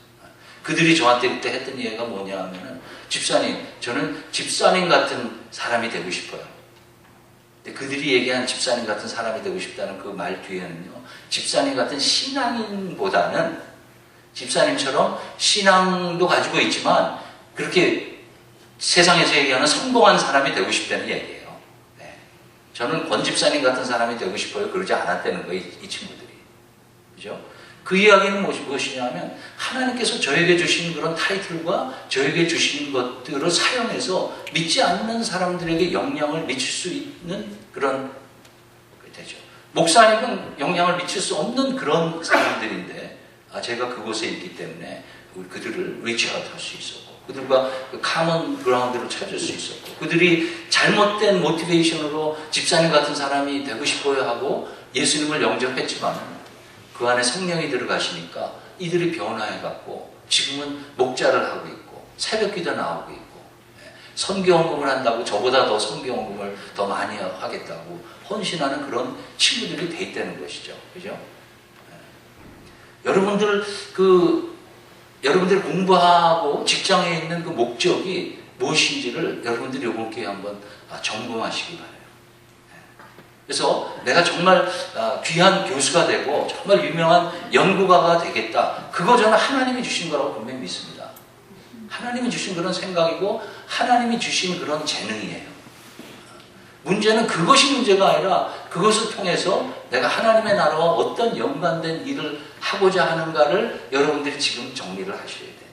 그들이 저한테 그때 했던 얘기가 뭐냐 하면은, 집사님, 저는 집사님 같은 사람이 되고 싶어요. 근데 그들이 얘기한 집사님 같은 사람이 되고 싶다는 그 말 뒤에는요, 집사님 같은 신앙인보다는 집사님처럼 신앙도 가지고 있지만 그렇게 세상에서 얘기하는 성공한 사람이 되고 싶다는 얘기예요. 네. 저는 권 집사님 같은 사람이 되고 싶어요. 그러지 않았다는 거예요, 이 친구들이. 그죠? 그 이야기는 무엇이냐면, 하나님께서 저에게 주신 그런 타이틀과 저에게 주신 것들을 사용해서 믿지 않는 사람들에게 영향을 미칠 수 있는 그런 되죠. 목사님은 영향을 미칠 수 없는 그런 사람들인데, 제가 그곳에 있기 때문에 그들을 리치아웃 할 수 있었고, 그들과 그 카먼 그라운드를 찾을 수 있었고, 그들이 잘못된 모티베이션으로 집사님 같은 사람이 되고 싶어요 하고 예수님을 영접했지만 그 안에 성령이 들어가시니까 이들이 변화해갖고 지금은 목자를 하고 있고 새벽 기도 나오고 있고, 선교헌금을 한다고 저보다 더 선교헌금을 더 많이 하겠다고 헌신하는 그런 친구들이 돼 있다는 것이죠. 그죠? 여러분들이 공부하고 직장에 있는 그 목적이 무엇인지를 여러분들이 이번 기회에 한번 점검하시기 바랍니다. 그래서 내가 정말 귀한 교수가 되고 정말 유명한 연구가가 되겠다. 그거 저는 하나님이 주신 거라고 분명히 믿습니다. 하나님이 주신 그런 생각이고 하나님이 주신 그런 재능이에요. 문제는 그것이 문제가 아니라 그것을 통해서 내가 하나님의 나라와 어떤 연관된 일을 하고자 하는가를 여러분들이 지금 정리를 하셔야 돼요.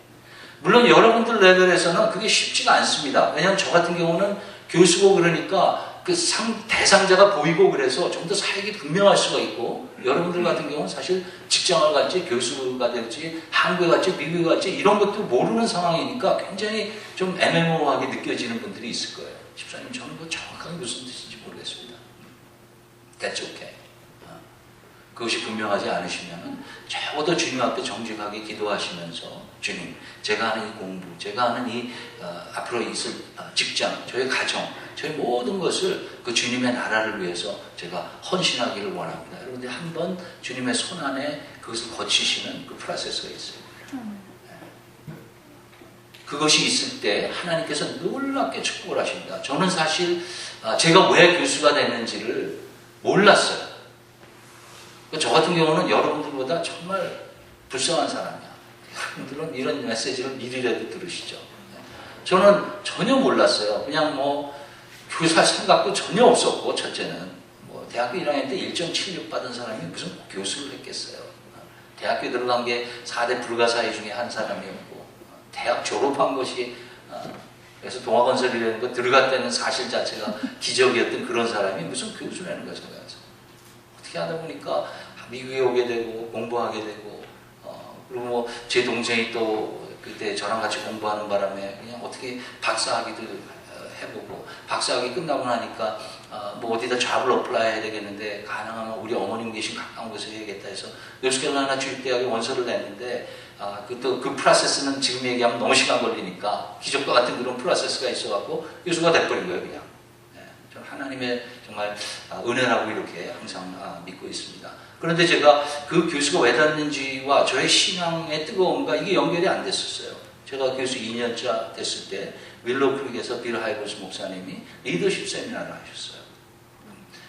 물론 여러분들 레벨에서는 그게 쉽지가 않습니다. 왜냐하면 저 같은 경우는 교수고 그러니까 그 대상자가 보이고 그래서 좀 더 사역이 분명할 수가 있고, 여러분들 같은 경우는 사실 직장을 갈지 교수가 될지 한국에 갈지 미국에 갈지 이런 것도 모르는 상황이니까 굉장히 좀 애매모호하게 느껴지는 분들이 있을 거예요. 집사님, 저는 뭐 정확하게 무슨 뜻인지 모르겠습니다. That's okay. 그것이 분명하지 않으시면 적어도 주님 앞에 정직하게 기도하시면서 주님, 제가 하는 이 공부, 제가 하는 이 앞으로 있을 직장, 저의 가정, 저의 모든 것을 그 주님의 나라를 위해서 제가 헌신하기를 원합니다. 여러분들 한번 주님의 손 안에 그것을 거치시는 그 프로세스가 있어요. 그것이 있을 때 하나님께서 놀랍게 축복을 하십니다. 저는 사실 제가 왜 교수가 됐는지를 몰랐어요. 저 같은 경우는 여러분들보다 정말 불쌍한 사람이야. 여러분들은 이런 메시지를 미리라도 들으시죠. 저는 전혀 몰랐어요. 그냥 뭐 교사 생각도 전혀 없었고, 첫째는 뭐 대학교 1학년 때 1.76 받은 사람이 무슨 교수를 했겠어요. 대학교 들어간 게 4대 불가사의 중에 한 사람이었고, 대학 졸업한 것이 그래서 동아건설이라는 거 들어갔다는 사실 자체가 기적이었던 그런 사람이 무슨 교수라는 거죠. 어떻게 하다 보니까 미국에 오게 되고 공부하게 되고 그리고 뭐 제 동생이 또 그때 저랑 같이 공부하는 바람에 그냥 어떻게 박사학위도 해보고 박사학위 끝나고 나니까 뭐 어디다 잡을 어플라이 해야 되겠는데 가능하면 우리 어머님 계신 가까운 곳에 해야겠다 해서 노스캐롤라이나 주립대학에 원서를 냈는데 그 프로세스는 지금 얘기하면 너무 시간 걸리니까 기적과 같은 그런 프로세스가 있어갖고 교수가 돼버린 거예요 그냥. 저는 하나님의 정말 은혜라고 이렇게 항상 믿고 있습니다. 그런데 제가 그 교수가 왜 됐는지와 저의 신앙의 뜨거움과 이게 연결이 안 됐었어요. 제가 교수 2년차 됐을 때 윌로우 크릭에서 빌 하이버스 목사님이 리더십 세미나를 하셨어요.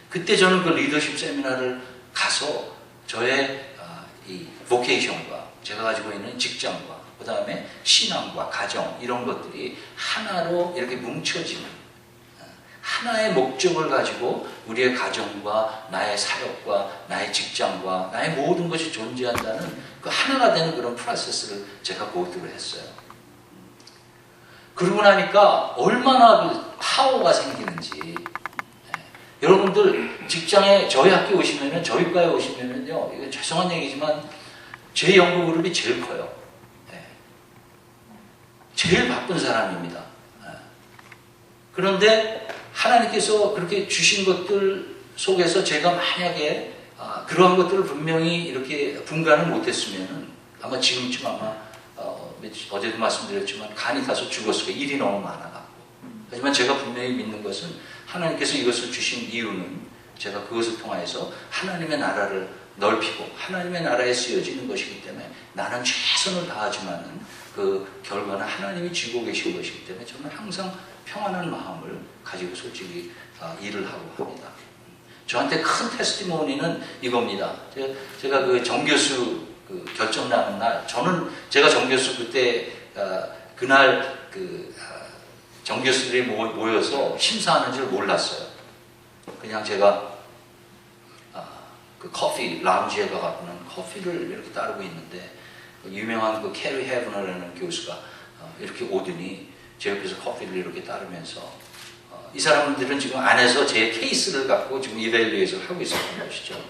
그때 저는 그 리더십 세미나를 가서 저의 이 보케이션과 제가 가지고 있는 직장과 그 다음에 신앙과 가정 이런 것들이 하나로 이렇게 뭉쳐지는 하나의 목적을 가지고 우리의 가정과 나의 사역과 나의 직장과 나의 모든 것이 존재한다는 그 하나가 되는 그런 프로세스를 제가 고도를 했어요. 그러고 나니까 얼마나 그 파워가 생기는지. 여러분들 직장에 저희 학교 오시면은 저희 과에 오시면은요, 이거 죄송한 얘기지만 제 연구 그룹이 제일 커요. 제일 바쁜 사람입니다. 그런데 하나님께서 그렇게 주신 것들 속에서 제가 만약에 그러한 것들을 분명히 이렇게 분간을 못했으면은 아마 지금쯤 아마 어제도 말씀드렸지만 간이 가서 죽었을 거예요. 일이 너무 많아갖고. 하지만 제가 분명히 믿는 것은 하나님께서 이것을 주신 이유는 제가 그것을 통하여서 하나님의 나라를 넓히고 하나님의 나라에 쓰여지는 것이기 때문에 나는 최선을 다하지만은 그 결과는 하나님이 쥐고 계신 것이기 때문에 저는 항상 평안한 마음을 가지고 솔직히 일을 하고 합니다. 저한테 큰 테스티모니는 이겁니다. 제가 그 정교수 그 결정 나는 날, 제가 정교수 그때 그날 그 정교수들이 모여서 심사하는 줄 몰랐어요. 그냥 제가 그 커피 라운지에 가갖고는 커피를 이렇게 따르고 있는데 유명한 그 캐리 헤브너라는 교수가 이렇게 오더니 제 옆에서 커피를 이렇게 따르면서 이 사람들은 지금 안에서 제 케이스를 갖고 지금 이벨리에이션을 하고 있었던 것이죠.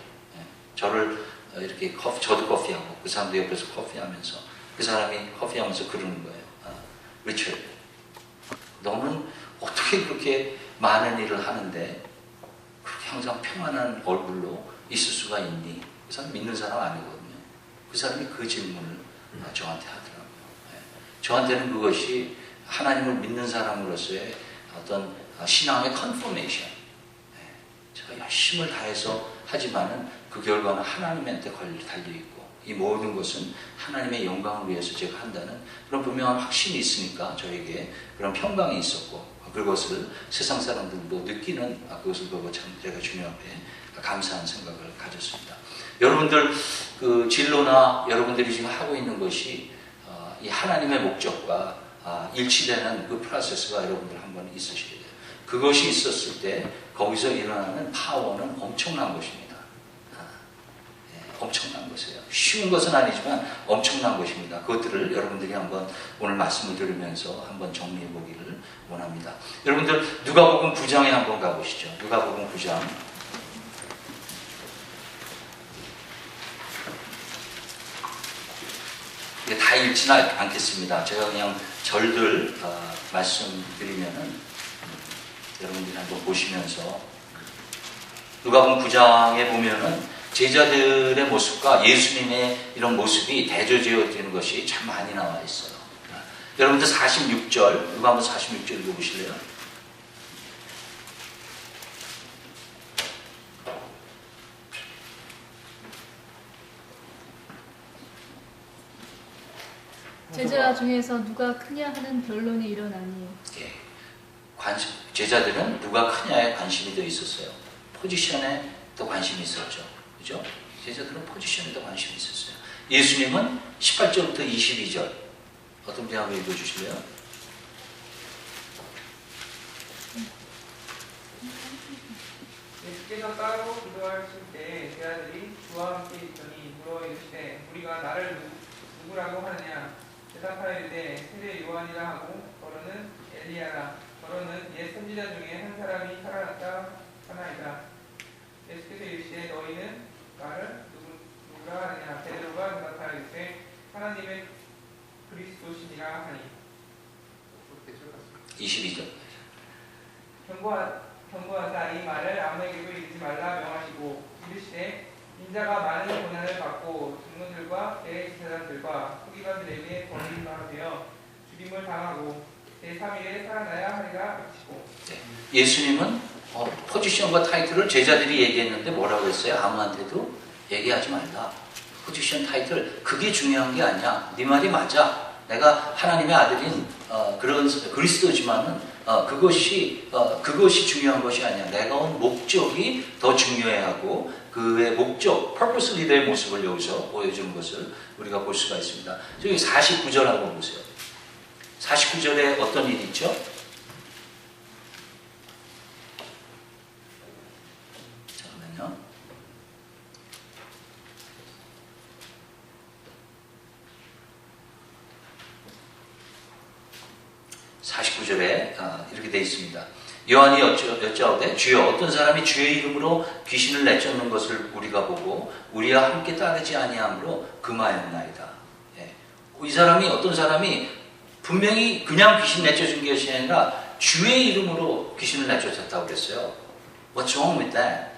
저를 이렇게 저도 커피하고 그 사람도 옆에서 커피하면서 그 사람이 커피하면서 그러는 거예요. 리처드, 너는 어떻게 그렇게 많은 일을 하는데 그렇게 항상 평안한 얼굴로 있을 수가 있니? 그 사람 믿는 사람 아니거든요. 그 사람이 그 질문을 저한테 하더라고요. 저한테는 그것이 하나님을 믿는 사람으로서의 어떤 신앙의 컨포메이션. 제가 열심을 다해서 하지만은 그 결과는 하나님한테 달려있고 이 모든 것은 하나님의 영광을 위해서 제가 한다는 그런 분명한 확신이 있으니까 저에게 그런 평강이 있었고 그것을 세상 사람들도 느끼는 그것을 보고 참 제가 주님 앞에 감사한 생각을 가졌습니다. 여러분들 그 진로나 여러분들이 지금 하고 있는 것이 이 하나님의 목적과 일치되는 그 프로세스가 여러분들 한번 있으시게 돼요. 그것이 있었을 때 거기서 일어나는 파워는 엄청난 것입니다. 엄청난 것이에요. 쉬운 것은 아니지만 엄청난 것입니다. 그것들을 여러분들이 한번 오늘 말씀을 들으면서 한번 정리해 보기를 원합니다. 여러분들 누가복음 9장에 한번 가보시죠. 누가복음 9장. 다 읽지는 않겠습니다. 제가 그냥 절들 말씀드리면은 여러분들이 한번 보시면서 누가복음 9장에 보면은 제자들의 모습과 예수님의 이런 모습이 대조되어지는 것이 참 많이 나와 있어요. 여러분들 46절, 이거 한번 46절 읽어보실래요? 제자 중에서 누가 크냐 하는 변론이 일어나니 예. 제자들은 누가 크냐에 관심이 더 있었어요. 포지션에 더 관심이 있었죠. 그죠? 제자들은 포지션에 더 관심이 있었어요. 예수님은 18절부터 22절 어떤 분이 한번 읽어주실래요? 예수께서 따로 기도하실 때 제자들이 주와 함께 있더니 물어 이르시되 우리가 나를 누구라고 하느냐 대답하여이르되 세례 요한이라 하고 더러는 엘리야라 더러는 옛 선지자 중에 한 사람이 살아났다 하나이다. 예수께서 이르시되 너희는 나를 누구라 하느냐 베드로가 대답하여이르되 하나님의 그리스도시니라 하니 22절 경고하사 이 말을 아무에게도 이르지 말라 명하시고 이르시되 인자가 많은 고난을 받고 장로들과 대제사장들과 서기관들에게 버림받아 죽임을 당하고 제3일에 살아나야 하리라 외치고. 예수님은 포지션과 타이틀을 제자들이 얘기했는데 뭐라고 했어요? 아무한테도 얘기하지 말라. 포지션 타이틀 그게 중요한 게 아니야. 네 말이 맞아. 내가 하나님의 아들인 그런 그리스도지만은 그것이 중요한 것이 아니야. 내가 온 목적이 더 중요해하고 그의 목적, purpose 리더의 모습을 여기서 보여주는 것을 우리가 볼 수가 있습니다. 저기 49절 한번 보세요. 49절에 어떤 일이 있죠? 잠깐만요. 이렇게 되어 있습니다. 요한이 여짜오되 주여 어떤 사람이 주의 이름으로 귀신을 내쫓는 것을 우리가 보고 우리와 함께 따르지 아니함으로 금하였나이다. 예. 이 사람이 어떤 사람이 분명히 그냥 귀신 내쫓은 것이 아니라 주의 이름으로 귀신을 내쫓았다고 그랬어요. What's wrong with that?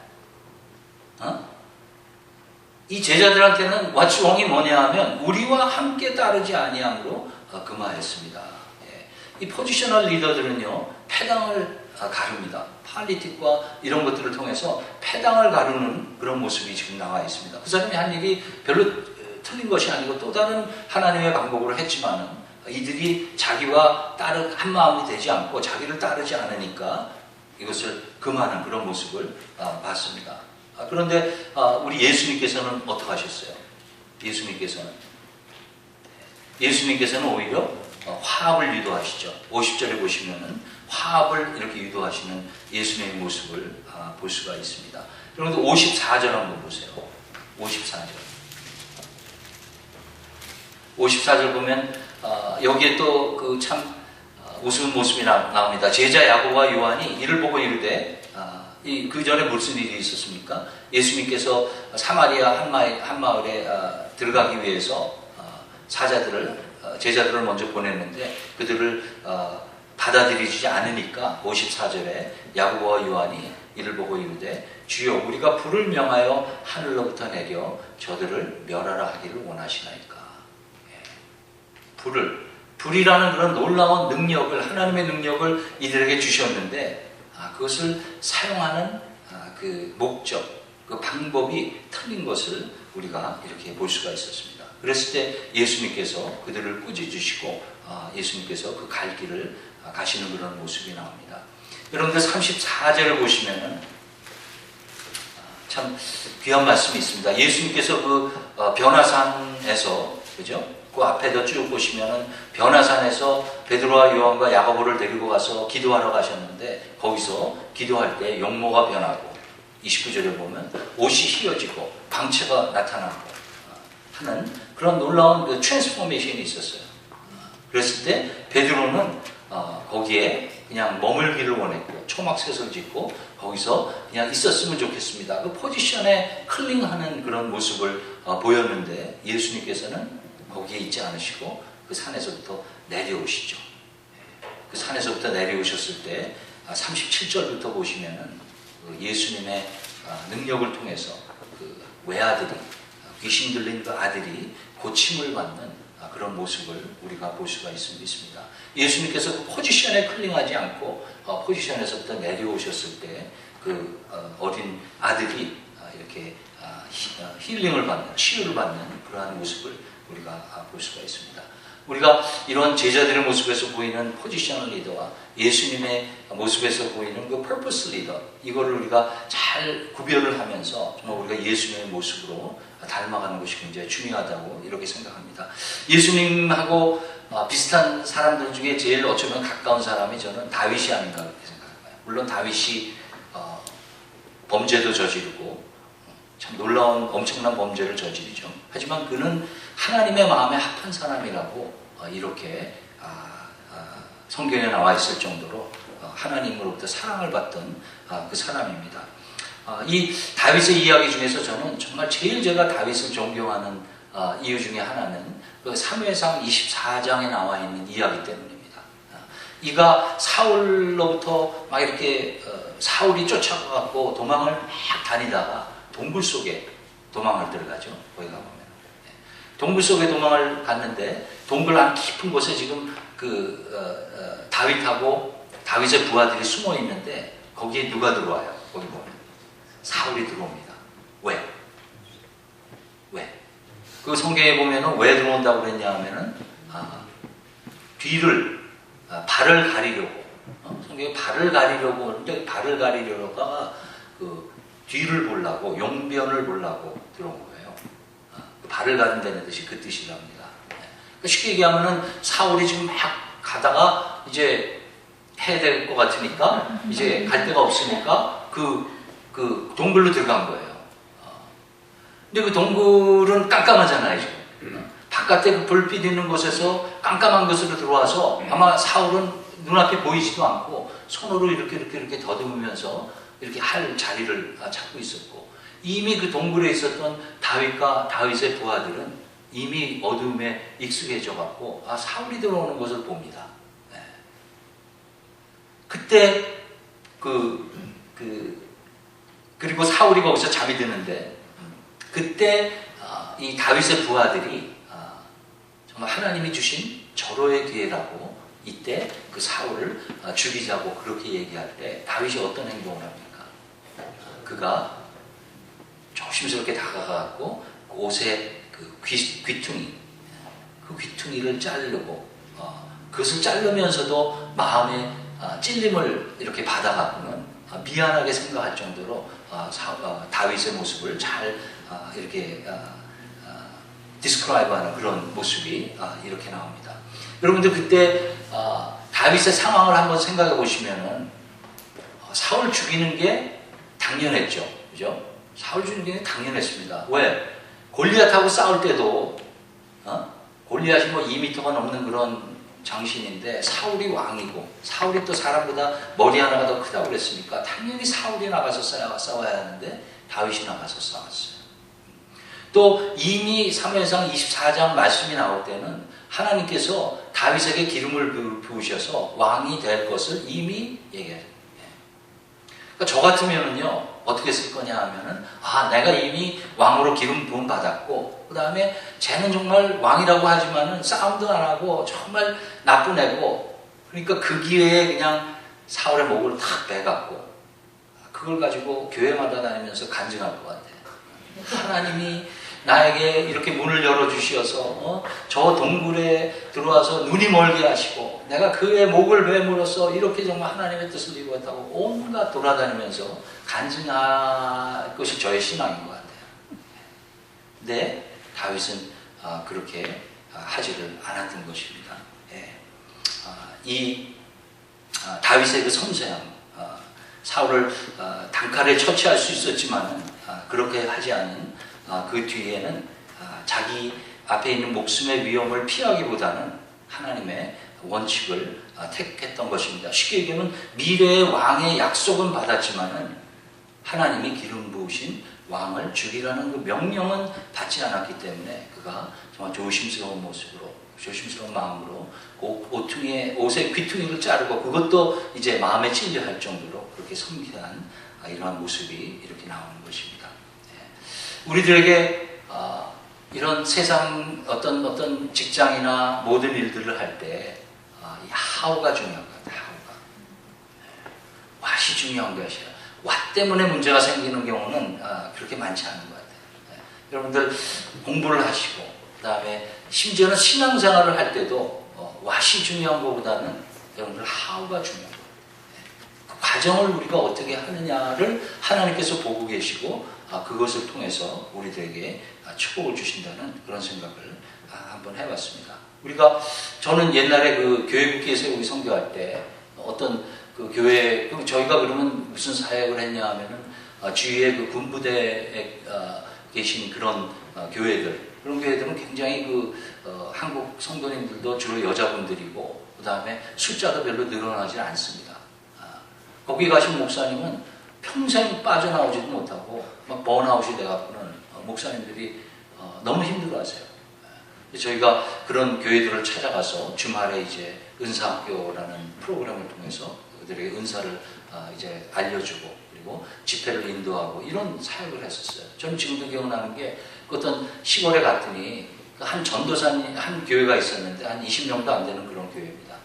이 제자들한테는 What's wrong이 뭐냐 하면 우리와 함께 따르지 아니함으로 금하였습니다. 예. 이 포지셔널 리더들은요 패당을 가릅니다. 팔리틱과 이런 것들을 통해서 패당을 가르는 그런 모습이 지금 나와 있습니다. 그 사람이 한 일이 별로 틀린 것이 아니고 또 다른 하나님의 방법으로 했지만은 이들이 자기와 한 마음이 되지 않고 자기를 따르지 않으니까 이것을 금하는 그런 모습을 봤습니다. 그런데 우리 예수님께서는 어떻게 하셨어요? 예수님께서는 오히려 화합을 유도하시죠. 50절에 보시면은 화합을 이렇게 유도하시는 예수님의 모습을 볼 수가 있습니다. 그런데 54절 한번 보세요. 54절 보면 여기에 또 그 참 우스운 모습이 나옵니다. 제자 야고보와 요한이 이를 보고 이르되 그 전에 무슨 일이 있었습니까? 예수님께서 사마리아 한 마을에 들어가기 위해서 제자들을 먼저 보냈는데 그들을 받아들이지 않으니까 54절에 야고보와 요한이 이를 보고 이르되 주여 우리가 불을 명하여 하늘로부터 내려 저들을 멸하라 하기를 원하시나이까. 불이라는 그런 놀라운 능력을 하나님의 능력을 이들에게 주셨는데 그것을 사용하는 그 목적, 그 방법이 틀린 것을 우리가 이렇게 볼 수가 있었습니다. 그랬을 때 예수님께서 그들을 꾸짖으시고 예수님께서 그 갈 길을 가시는 그런 모습이 나옵니다. 여러분들 34절을 보시면은 참 귀한 말씀이 있습니다. 예수님께서 그 변화산에서 그죠? 그 앞에도 쭉 보시면은 변화산에서 베드로와 요한과 야고보를 데리고 가서 기도하러 가셨는데 거기서 기도할 때 용모가 변하고 29절에 보면 옷이 휘어지고 광채가 나타나고 하는 그런 놀라운 그 트랜스포메이션이 있었어요. 그랬을 때 베드로는 거기에 그냥 머물기를 원했고 초막셋을 짓고 거기서 그냥 있었으면 좋겠습니다. 그 포지션에 클링하는 그런 모습을 보였는데 예수님께서는 거기에 있지 않으시고 그 산에서부터 내려오시죠. 그 산에서부터 내려오셨을 때 37절부터 보시면은 그 예수님의 능력을 통해서 그 외아들이, 귀신 들린 그 아들이 고침을 받는 그런 모습을 우리가 볼 수가 있습니다. 예수님께서 그 포지션에 클링하지 않고 포지션에서부터 내려오셨을 때 그 어린 아들이 이렇게 힐링을 받는, 치유를 받는 그러한 모습을 우리가 볼 수가 있습니다. 우리가 이런 제자들의 모습에서 보이는 포지셔널 리더와 예수님의 모습에서 보이는 그 퍼포스 리더, 이거를 우리가 잘 구별을 하면서 정말 우리가 예수님의 모습으로 닮아가는 것이 굉장히 중요하다고 이렇게 생각합니다. 예수님하고 비슷한 사람들 중에 제일 어쩌면 가까운 사람이 저는 다윗이 아닌가 그렇게 생각합니다. 물론 다윗이 범죄도 저지르고 참 놀라운 엄청난 범죄를 저지르죠. 하지만 그는 하나님의 마음에 합한 사람이라고 이렇게 성경에 나와 있을 정도로 하나님으로부터 사랑을 받던 그 사람입니다. 이 다윗의 이야기 중에서 저는 정말 제일 제가 다윗을 존경하는 이유 중에 하나는 그 사무엘상 24장에 나와 있는 이야기 때문입니다. 이가 사울로부터 막 이렇게 사울이 쫓아가고 도망을 막 다니다가 동굴 속에 도망을 들어가죠. 거기 가보면 동굴 속에 도망을 갔는데 동굴 안 깊은 곳에 지금 다윗하고 다윗의 부하들이 숨어 있는데 거기에 누가 들어와요? 거기 보면 사울이 들어옵니다. 왜? 그 성경에 보면은 왜 들어온다고 그랬냐 하면은 뒤를 발을 가리려고 성경에 발을 가리려고 하는데 발을 가리려다가 그 뒤를 보려고 용변을 보려고 들어온 거예요. 발을 가른다는 뜻이 그 뜻이랍니다. 그러니까 쉽게 얘기하면은 사울이 지금 막 가다가 이제 해야 될 것 같으니까 이제 갈 데가 없으니까 그 동굴로 들어간 거예요. 근데 그 동굴은 깜깜하잖아요, 지금. 바깥에 그 불빛 있는 곳에서 깜깜한 곳으로 들어와서 아마 사울은 눈앞에 보이지도 않고 손으로 이렇게 더듬으면서 이렇게 할 자리를 찾고 있었고 이미 그 동굴에 있었던 다윗과 다윗의 부하들은 이미 어둠에 익숙해져 갖고 사울이 들어오는 것을 봅니다. 네. 그때 그리고 사울이 거기서 잠이 드는데 그때 이 다윗의 부하들이 정말 하나님이 주신 절호의 기회라고 이때 그 사울을 죽이자고 그렇게 얘기할 때 다윗이 어떤 행동을 합니까? 그가 조심스럽게 다가가고 그 옷에 그 귀퉁이, 그 귀퉁이를 자르고 그것을 자르면서도 마음에 찔림을 이렇게 받아가고는 미안하게 생각할 정도로 다윗의 모습을 잘 이렇게 디스크라이브하는 그런 모습이 이렇게 나옵니다. 여러분들 그때 다윗의 상황을 한번 생각해 보시면은 사울 죽이는 게 당연했죠, 그죠? 사울 죽이는 게 당연했습니다. 왜? 골리앗하고 싸울 때도 골리앗이 뭐 2m가 넘는 그런 장신인데 사울이 왕이고 사울이 또 사람보다 머리 하나가 더 크다고 그랬으니까 당연히 사울이 나가서 싸워야 하는데 다윗이 나가서 싸웠어요. 또 이미 사무엘상 24장 말씀이 나올 때는 하나님께서 다윗에게 기름을 부으셔서 왕이 될 것을 이미 얘기해요. 그러니까 저 같으면은요 어떻게 쓸 거냐 하면은 내가 이미 왕으로 기름 부음 받았고 그 다음에 쟤는 정말 왕이라고 하지만은 싸움도 안 하고 정말 나쁜 애고 그러니까 그 기회에 그냥 사울의 목을 탁 베갖고 그걸 가지고 교회마다 다니면서 간증할 것 같아요. 하나님이 나에게 이렇게 문을 열어주시어서 저 동굴에 들어와서 눈이 멀게 하시고 내가 그의 목을 베물어서 이렇게 정말 하나님의 뜻을 이루었다고 온갖 돌아다니면서 간증할 것이 저의 신앙인 것 같아요. 근데 다윗은 그렇게 하지를 않았던 것입니다. 이 다윗의 그 섬세함, 사울을 단칼에 처치할 수 있었지만 그렇게 하지 않은 그 뒤에는 자기 앞에 있는 목숨의 위험을 피하기보다는 하나님의 원칙을 택했던 것입니다. 쉽게 얘기하면 미래의 왕의 약속은 받았지만은 하나님이 기름 부으신 왕을 죽이라는 그 명령은 받지 않았기 때문에 그가 정말 조심스러운 모습으로 조심스러운 마음으로 옷의 귀퉁이를 자르고 그것도 이제 마음에 찔려 할 정도로 그렇게 섬기한 이러한 모습이 이렇게 나오는 것입니다. 우리들에게 이런 세상 어떤 직장이나 모든 일들을 할 때 이 how가 중요한 것 같아요. how가. what이 중요한 것이야. what 때문에 문제가 생기는 경우는 그렇게 많지 않은 것 같아요. 여러분들 공부를 하시고 그 다음에 심지어는 신앙생활을 할 때도 what이 중요한 것보다는 여러분들 how가 중요한 거예요. 그 과정을 우리가 어떻게 하느냐를 하나님께서 보고 계시고 그것을 통해서 우리들에게 축복을 주신다는 그런 생각을 한번 해봤습니다. 저는 옛날에 그 교회국기에 세우기 선교할 때 어떤 그 교회, 저희가 그러면 무슨 사역을 했냐 하면은 주위에 그 군부대에 계신 그런 그런 교회들은 굉장히 한국 성도님들도 주로 여자분들이고 그 다음에 숫자도 별로 늘어나지 않습니다. 거기 가신 목사님은 평생 빠져나오지도 못하고 막 번아웃이 돼갖고는 목사님들이 너무 힘들어하세요. 저희가 그런 교회들을 찾아가서 주말에 이제 은사학교라는 프로그램을 통해서 그들에게 은사를 이제 알려주고 그리고 집회를 인도하고 이런 사역을 했었어요. 저는 지금도 기억나는 게 어떤 시골에 갔더니 한 전도사님 한 교회가 있었는데 한 20명도 안 되는 그런 교회입니다.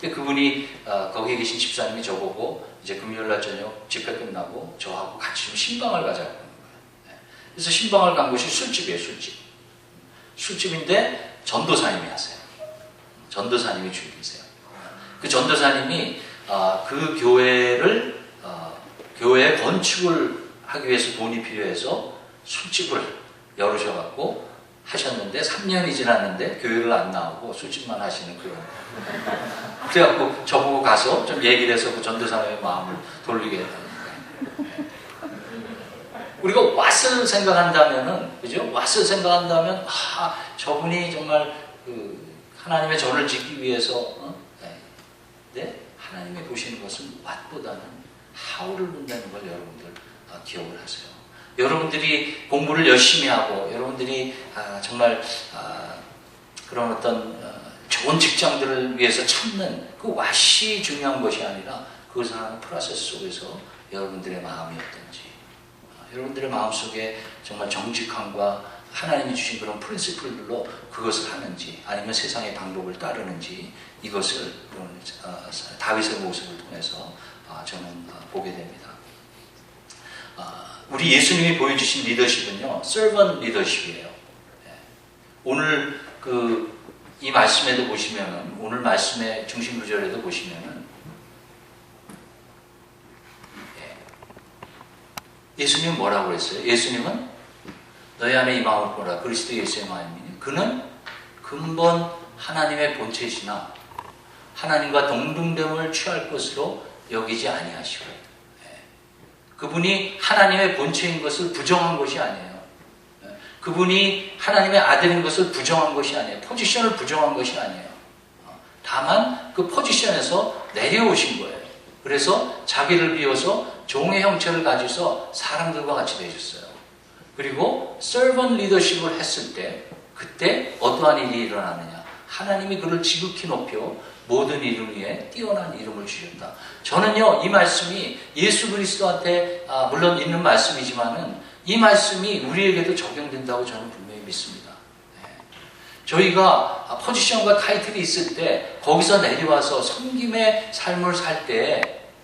근데 그분이 거기에 계신 집사님이 저보고 이제 금요일날 저녁 집회 끝나고 저하고 같이 좀 신방을 가자고 하는 거예요. 그래서 신방을 간 곳이 술집이에요. 술집인데 전도사님이 하세요. 전도사님이 주인이세요. 그 전도사님이 그 교회 건축을 하기 위해서 돈이 필요해서 술집을 열으셔갖고 하셨는데 3년이 지났는데 교회를 안 나오고 술집만 하시는 그런. 그래갖고 저보고 가서 좀 얘기를 해서 그 전도사님의 마음을 돌리게 했다는 거예요. 우리가 왓을 생각한다면은, 그죠? 왓을 생각한다면, 저분이 정말 하나님의 전을 짓기 위해서, 네? 하나님이 보시는 것은 왓보다는 how를 본다는 걸 여러분들 기억을 하세요. 여러분들이 공부를 열심히 하고, 여러분들이 정말 그런 어떤 좋은 직장들을 위해서 찾는 그 왓이 중요한 것이 아니라 그것을 하는 프로세스 속에서 여러분들의 마음이 어떤지, 여러분들의 마음속에 정말 정직함과 하나님이 주신 그런 프린시플들로 그것을 하는지 아니면 세상의 방법을 따르는지 이것을 다윗의 모습을 통해서 저는 보게 됩니다. 우리 예수님이 보여주신 리더십은요, servant 리더십이에요. 오늘 이 말씀에도 보시면은, 오늘 말씀의 중심 구절에도 보시면은, 예수님은 뭐라고 했어요? 예수님은 너희 안에 이 마음을 보라. 그리스도 예수의 마음이니 그는 근본 하나님의 본체이시나 하나님과 동등됨을 취할 것으로 여기지 아니하시고, 그분이 하나님의 본체인 것을 부정한 것이 아니에요. 그분이 하나님의 아들인 것을 부정한 것이 아니에요. 포지션을 부정한 것이 아니에요. 다만 그 포지션에서 내려오신 거예요. 그래서 자기를 비워서 종의 형체를 가지고서 사람들과 같이 되셨어요. 그리고 servant leadership을 했을 때 그때 어떠한 일이 일어나느냐. 하나님이 그를 지극히 높여 모든 이름 위에 뛰어난 이름을 주셨다. 저는요, 이 말씀이 예수 그리스도한테 물론 있는 말씀이지만은 이 말씀이 우리에게도 적용된다고 저는 분명히 믿습니다. 저희가 포지션과 타이틀이 있을 때 거기서 내려와서 섬김의 삶을 살 때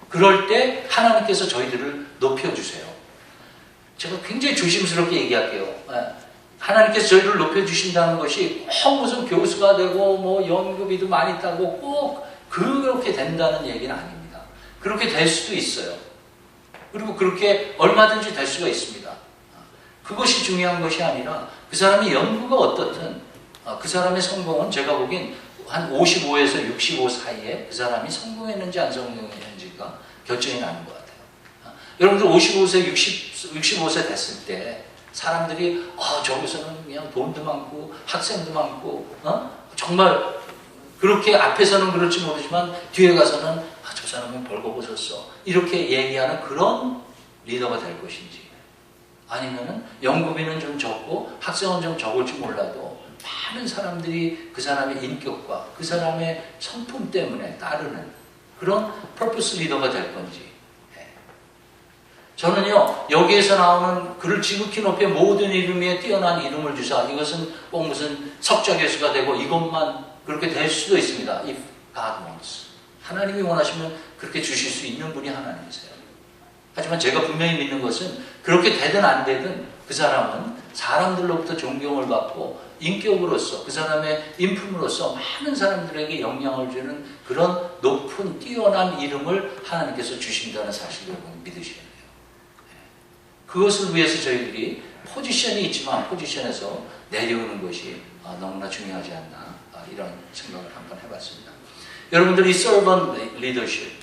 그럴 때 하나님께서 저희들을 높여주세요. 제가 굉장히 조심스럽게 얘기할게요. 하나님께서 저희를 높여주신다는 것이 꼭 무슨 교수가 되고 뭐 연구비도 많이 따고 꼭 그렇게 된다는 얘기는 아닙니다. 그렇게 될 수도 있어요. 그리고 그렇게 얼마든지 될 수가 있습니다. 그것이 중요한 것이 아니라 그 사람의 연구가 어떻든 그 사람의 성공은 제가 보기엔 한 55에서 65 사이에 그 사람이 성공했는지 안 성공했는지가 결정이 나는 것 같아요. 여러분들 55세, 65세 됐을 때 사람들이 저기서는 그냥 돈도 많고 학생도 많고 정말 그렇게 앞에서는 그럴지 모르지만 뒤에 가서는 저 사람은 벌거벗었어 이렇게 얘기하는 그런 리더가 될 것인지, 아니면은 연구비는 좀 적고 학생은 좀 적을지 몰라도 많은 사람들이 그 사람의 인격과 그 사람의 성품 때문에 따르는 그런 퍼포스 리더가 될 건지. 저는요, 여기에서 나오는 그를 지극히 높여 모든 이름 위에 뛰어난 이름을 주사, 이것은 꼭 무슨 석자 개수가 되고 이것만 그렇게 될 수도 있습니다. If God wants. 하나님이 원하시면 그렇게 주실 수 있는 분이 하나님이세요. 하지만 제가 분명히 믿는 것은 그렇게 되든 안 되든 그 사람은 사람들로부터 존경을 받고 인격으로서 그 사람의 인품으로서 많은 사람들에게 영향을 주는 그런 높은 뛰어난 이름을 하나님께서 주신다는 사실을 믿으셔야 돼요. 그것을 위해서 저희들이 포지션이 있지만 포지션에서 내려오는 것이 너무나 중요하지 않나 이런 생각을 한번 해봤습니다. 여러분들이 servant leadership,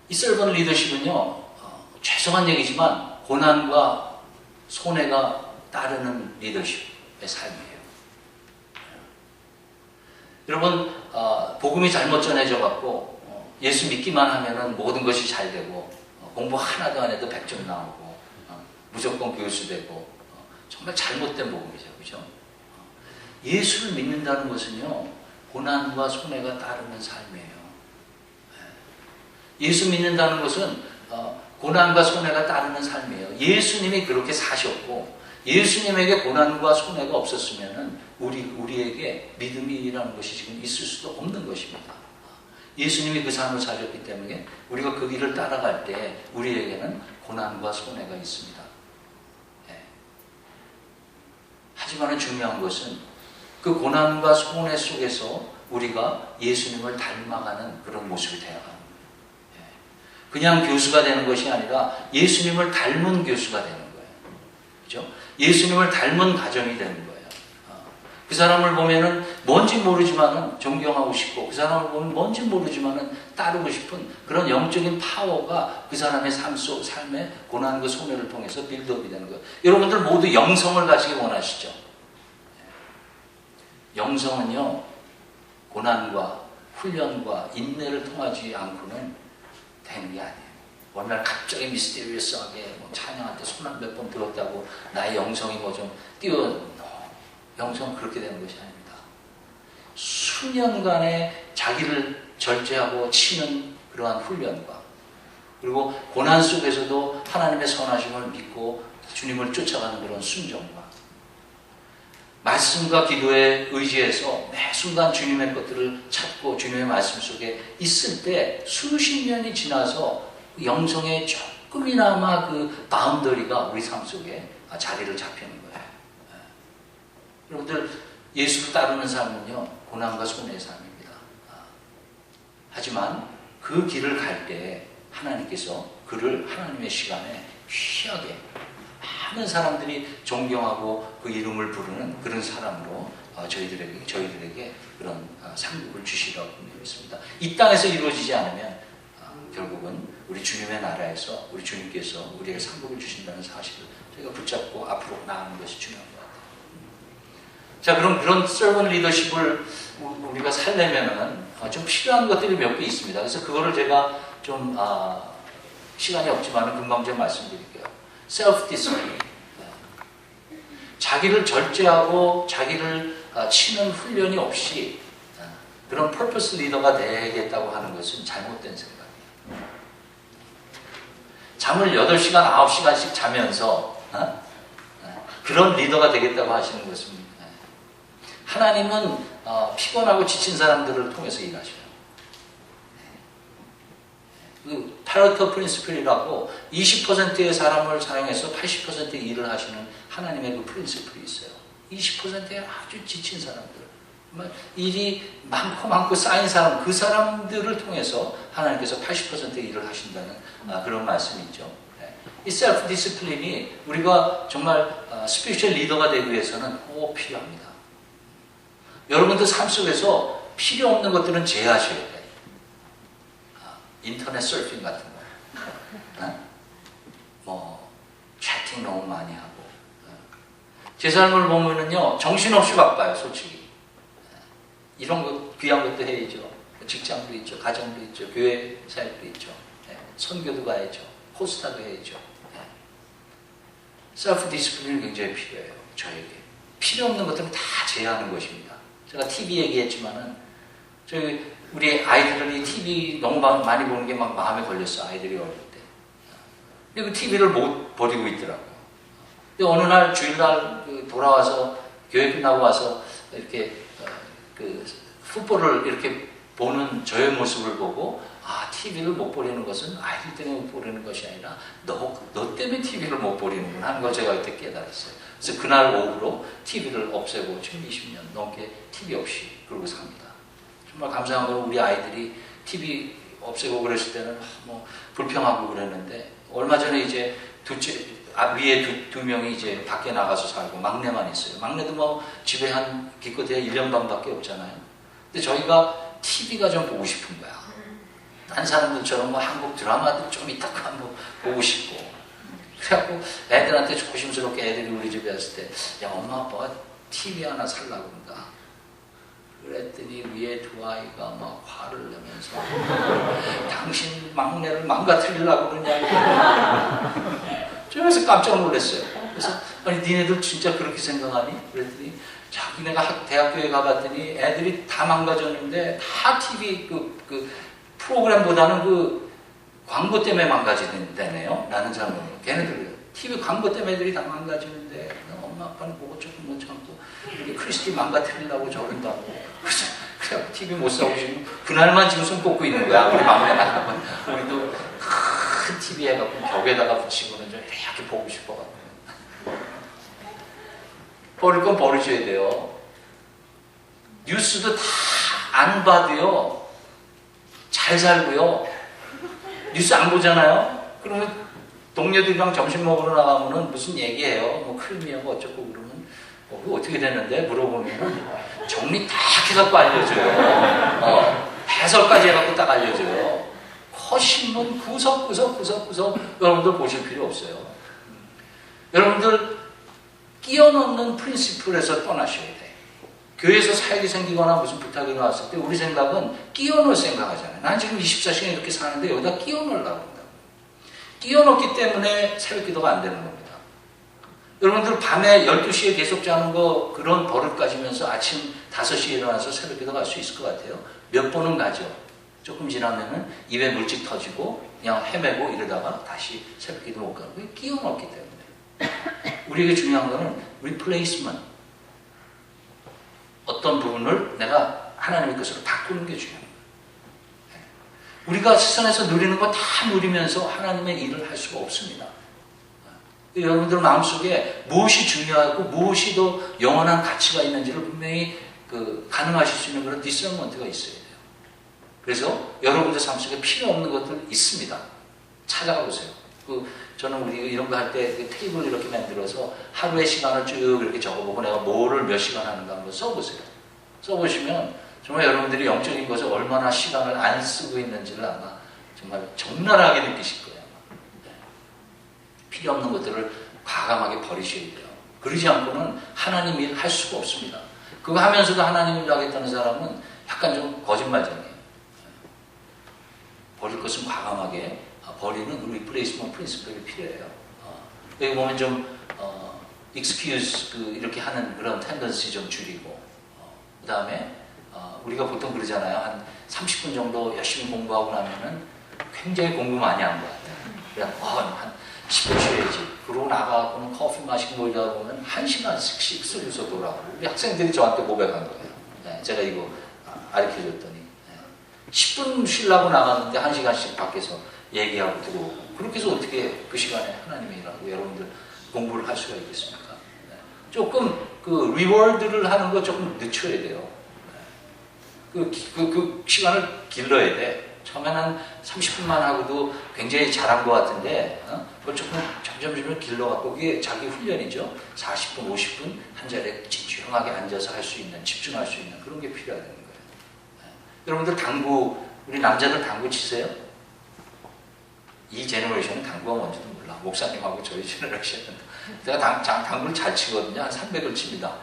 이 servant leadership은요, 죄송한 얘기지만 고난과 손해가 따르는 리더십의 삶이에요. 여러분, 복음이 잘못 전해져 갖고 예수 믿기만 하면은 모든 것이 잘 되고 공부 하나도 안 해도 100점 나오고 무조건 교수 되고 정말 잘못된 복음이죠. 그죠? 예수를 믿는다는 것은요, 고난과 손해가 따르는 삶이에요. 예수 믿는다는 것은 고난과 손해가 따르는 삶이에요. 예수님이 그렇게 사셨고 예수님에게 고난과 손해가 없었으면 우리에게 믿음이라는 것이 지금 있을 수도 없는 것입니다. 예수님이 그 삶을 사셨기 때문에 우리가 그 길을 따라갈 때 우리에게는 고난과 손해가 있습니다. 하지만 중요한 것은 그 고난과 손해 속에서 우리가 예수님을 닮아가는 그런 모습이 되어야 합니다. 그냥 교수가 되는 것이 아니라 예수님을 닮은 교수가 되는 거예요. 그죠? 예수님을 닮은 가정이 되는 거예요. 그 사람을 보면은 뭔지 모르지만은 존경하고 싶고, 그 사람을 보면 뭔지 모르지만은 따르고 싶은 그런 영적인 파워가 그 사람의 삶의 고난과 손해를 통해서 빌드업이 되는 거예요. 여러분들 모두 영성을 가지기 원하시죠? 영성은요, 고난과 훈련과 인내를 통하지 않고는 되는 게 아니에요. 어느 날 갑자기 미스테리어스하게 찬양한테 손 한 몇 번 들었다고 나의 영성이 좀 영성은 그렇게 되는 것이 아닙니다. 수년간의 자기를 절제하고 치는 그러한 훈련과 그리고 고난 속에서도 하나님의 선하심을 믿고 주님을 쫓아가는 그런 순종과 말씀과 기도에 의지해서 매 순간 주님의 것들을 찾고 주님의 말씀 속에 있을 때 수십 년이 지나서 영성의 조금이나마 그 바운더리가 우리 삶 속에 자리를 잡히는 거예요. 여러분들 예수를 따르는 삶은요, 고난과 손해의 삶입니다. 하지만 그 길을 갈 때 하나님께서 그를 하나님의 시간에 귀하게 많은 사람들이 존경하고 그 이름을 부르는 그런 사람으로 저희들에게 그런 상급을 주시라고 믿습니다. 이 땅에서 이루어지지 않으면 결국은 우리 주님의 나라에서 우리 주님께서 우리에게 상급을 주신다는 사실을 저희가 붙잡고 앞으로 나아가는 것이 중요한 것 같아요. 자, 그럼 그런 servant leadership을 우리가 살려면은 좀 필요한 것들이 몇 개 있습니다. 그래서 그거를 제가 좀 시간이 없지만 금방 좀 말씀드릴게요. self-discipline. 자기를 절제하고 자기를 치는 훈련이 없이 그런 purpose 리더가 되겠다고 하는 것은 잘못된 생각이에요. 잠을 8시간, 9시간씩 자면서 그런 리더가 되겠다고 하시는 것은 하나님은 피곤하고 지친 사람들을 통해서 일하셔요. 그 파레토 프린시플이라고 20%의 사람을 사용해서 80%의 일을 하시는 하나님의 그 프린시플이 있어요. 20%의 아주 지친 사람들, 정말 일이 많고 쌓인 사람, 그 사람들을 통해서 하나님께서 80%의 일을 하신다는 그런 말씀이 있죠. 이 셀프 디스플린이 우리가 정말 스피리추얼 리더가 되기 위해서는 꼭 필요합니다. 여러분들 삶 속에서 필요 없는 것들은 제하셔야 돼요. 인터넷 서핑 같은 거, 채팅 너무 많이 하고. 제 삶을 보면은요, 정신없이 바빠요, 솔직히. 이런 거, 귀한 것도 해야죠. 직장도 있죠, 가정도 있죠, 교회 사역도 있죠. 선교도 가야죠, 포스타도 해야죠. 셀프 디스플린이 굉장히 필요해요, 저에게. 필요 없는 것들은 다 제하는 것입니다. 제가 TV 얘기했지만은, 저희 우리 아이들이 TV 너무 많이 보는 게 막 마음에 걸렸어. 아이들이 어릴 때. 근데 그 TV를 못 버리고 있더라고요. 근데 어느 날 주일날 돌아와서 교회 끝나고 와서 이렇게 그 풋볼을 이렇게 보는 저의 모습을 보고 TV를 못 버리는 것은 아이들 때문에 못 버리는 것이 아니라 너 때문에 TV를 못 버리는구나 하는 걸 제가 그때 깨달았어요. 그래서 그날 오후로 TV를 없애고 지금 20년 넘게 TV 없이 그러고 삽니다. 정말 감사한 건 우리 아이들이 TV 없애고 그랬을 때는 뭐 불평하고 그랬는데 얼마 전에 이제 위에 두 명이 이제 밖에 나가서 살고 막내만 있어요. 막내도 뭐 집에 한 기껏해야 1년 반밖에 없잖아요. 근데 저희가 TV가 좀 보고 싶은 거야. 딴 사람들처럼 뭐 한국 드라마도 좀 이따가 한번 보고 싶고. 그래갖고 애들한테 조심스럽게 애들이 우리 집에 왔을 때, 야, 엄마 아빠가 TV 하나 살라고 그런다. 그랬더니 위에 두 아이가 막 화를 내면서 당신 막내를 망가뜨리려고 그러냐. 그래서 깜짝 놀랐어요. 그래서 아니 니네들 진짜 그렇게 생각하니? 그랬더니 자기네가 대학교에 가봤더니 애들이 다 망가졌는데 다 TV 그 프로그램보다는 그 광고 때문에 망가지는데네요. 나는 잘 모르겠어요. 걔네들 TV 광고 때문에 애들이 다 망가지는데 엄마 아빠는 보고 조금 못 참고 우리 크리스티 망가뜨리려고 저런다고. 그래서 TV 못 사고 지금 그날만 지금 손 꼽고 있는 거야. 우리 막내 나가면 우리도 큰 TV 해갖고 벽에다가 붙이고는 좀 이렇게 보고 싶어가지고. 버릴 건 버리셔야 돼요. 뉴스도 다 안 봐도요. 잘 살고요. 뉴스 안 보잖아요. 그러면 동료들이랑 점심 먹으러 나가면은 무슨 얘기해요. 뭐 크림이야 뭐 어쩌고 그러면 그거 어떻게 되는데 물어보면 정리 딱 해갖고 알려줘요. 해설까지 해갖고 딱 알려줘요. 신문 구석구석 여러분들 보실 필요 없어요. 여러분들 끼워 넣는 프린시플에서 떠나셔야 돼요. 교회에서 사역이 생기거나 무슨 부탁이 나왔을 때 우리 생각은 끼워 넣을 생각하잖아요. 난 지금 24시간 이렇게 사는데 여기다 끼워 넣으려고 한다고. 끼워 넣기 때문에 새벽 기도가 안 되는 겁니다. 여러분들 밤에 12시에 계속 자는 거 그런 버릇 가지면서 아침 5시에 일어나서 새벽 기도 갈 수 있을 것 같아요? 몇 번은 가죠. 조금 지나면은 입에 물집 터지고 그냥 헤매고 이러다가 다시 새벽 기도 못 가고 끼워 넣기 때문에. 우리에게 중요한 거는 replacement. 어떤 부분을 내가 하나님의 것으로 바꾸는 게 중요한 거예요. 우리가 세상에서 누리는 거 다 누리면서 하나님의 일을 할 수가 없습니다. 여러분들 마음속에 무엇이 중요하고 무엇이 더 영원한 가치가 있는지를 분명히 가능하실 수 있는 그런 디서먼트가 있어야 돼요. 그래서 여러분들 삶 속에 필요 없는 것들 있습니다. 찾아가 보세요. 저는 우리 이런 거 할 때 테이블 이렇게 만들어서 하루의 시간을 쭉 이렇게 적어보고 내가 뭐를 몇 시간 하는가 한번 써보세요. 써보시면 정말 여러분들이 영적인 것을 얼마나 시간을 안 쓰고 있는지를 아마 정말 적나라하게 느끼실 거예요. 네. 필요 없는 것들을 과감하게 버리셔야 돼요. 그러지 않고는 하나님 일 할 수가 없습니다. 그거 하면서도 하나님 일 하겠다는 사람은 약간 좀 거짓말쟁이에요. 버릴 것은 과감하게 버리는 리플레이스먼트 프린시플이 필요해요. 여기 보면 좀 excuse 이렇게 하는 그런 텐던시 좀 줄이고 그 다음에 우리가 보통 그러잖아요. 한 30분 정도 열심히 공부하고 나면은 굉장히 공부 많이 한 것 같아요. 그냥 한 10분 쉬어야지. 그러고 나가고는 커피 마시고 놀다 보면 1시간씩 쓰고서 돌아오고 우리 학생들이 저한테 고백한 거예요. 네, 제가 이거 가르쳐줬더니 10분 쉬려고 나갔는데 1시간씩 밖에서 얘기하고 들어오고 그렇게 해서 어떻게 그 시간에 하나님의 일하고 여러분들 공부를 할 수가 있겠습니까? 네. 조금 리워드를 하는 거 조금 늦춰야 돼요. 네. 그 시간을 길러야 돼. 처음엔 한 30분만 하고도 굉장히 잘한 것 같은데 그걸 조금 점점 길러갖고 그게 자기 훈련이죠. 40분, 50분 한 자리에 조용하게 앉아서 할 수 있는, 집중할 수 있는 그런 게 필요하다는 거예요. 네. 여러분들 당구, 우리 남자들 당구 치세요? 이 제너레이션은 당구가 뭔지도 몰라. 목사님하고 저희 제너레이션은. 내가 당구를 잘 치거든요. 한 300을 칩니다.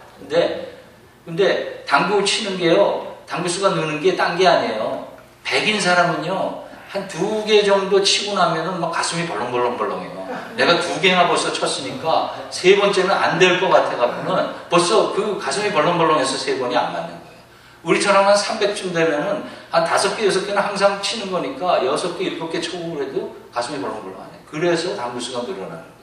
근데 당구 치는 게요, 당구수가 느는 게 딴 게 아니에요. 100인 사람은요, 한 2개 정도 치고 나면은 막 가슴이 벌렁벌렁벌렁해요. 내가 2개나 벌써 쳤으니까 3번째는 안 될 것 같아가지고는 벌써 그 가슴이 벌렁벌렁해서 3번이 안 맞는 거예요. 우리처럼 한 300쯤 되면은 한 5개, 6개는 항상 치는 거니까 6개, 7개 쳐보고 그래도 가슴이 벌렁벌렁 안 해. 그래서 당구수가 늘어나는 거예요.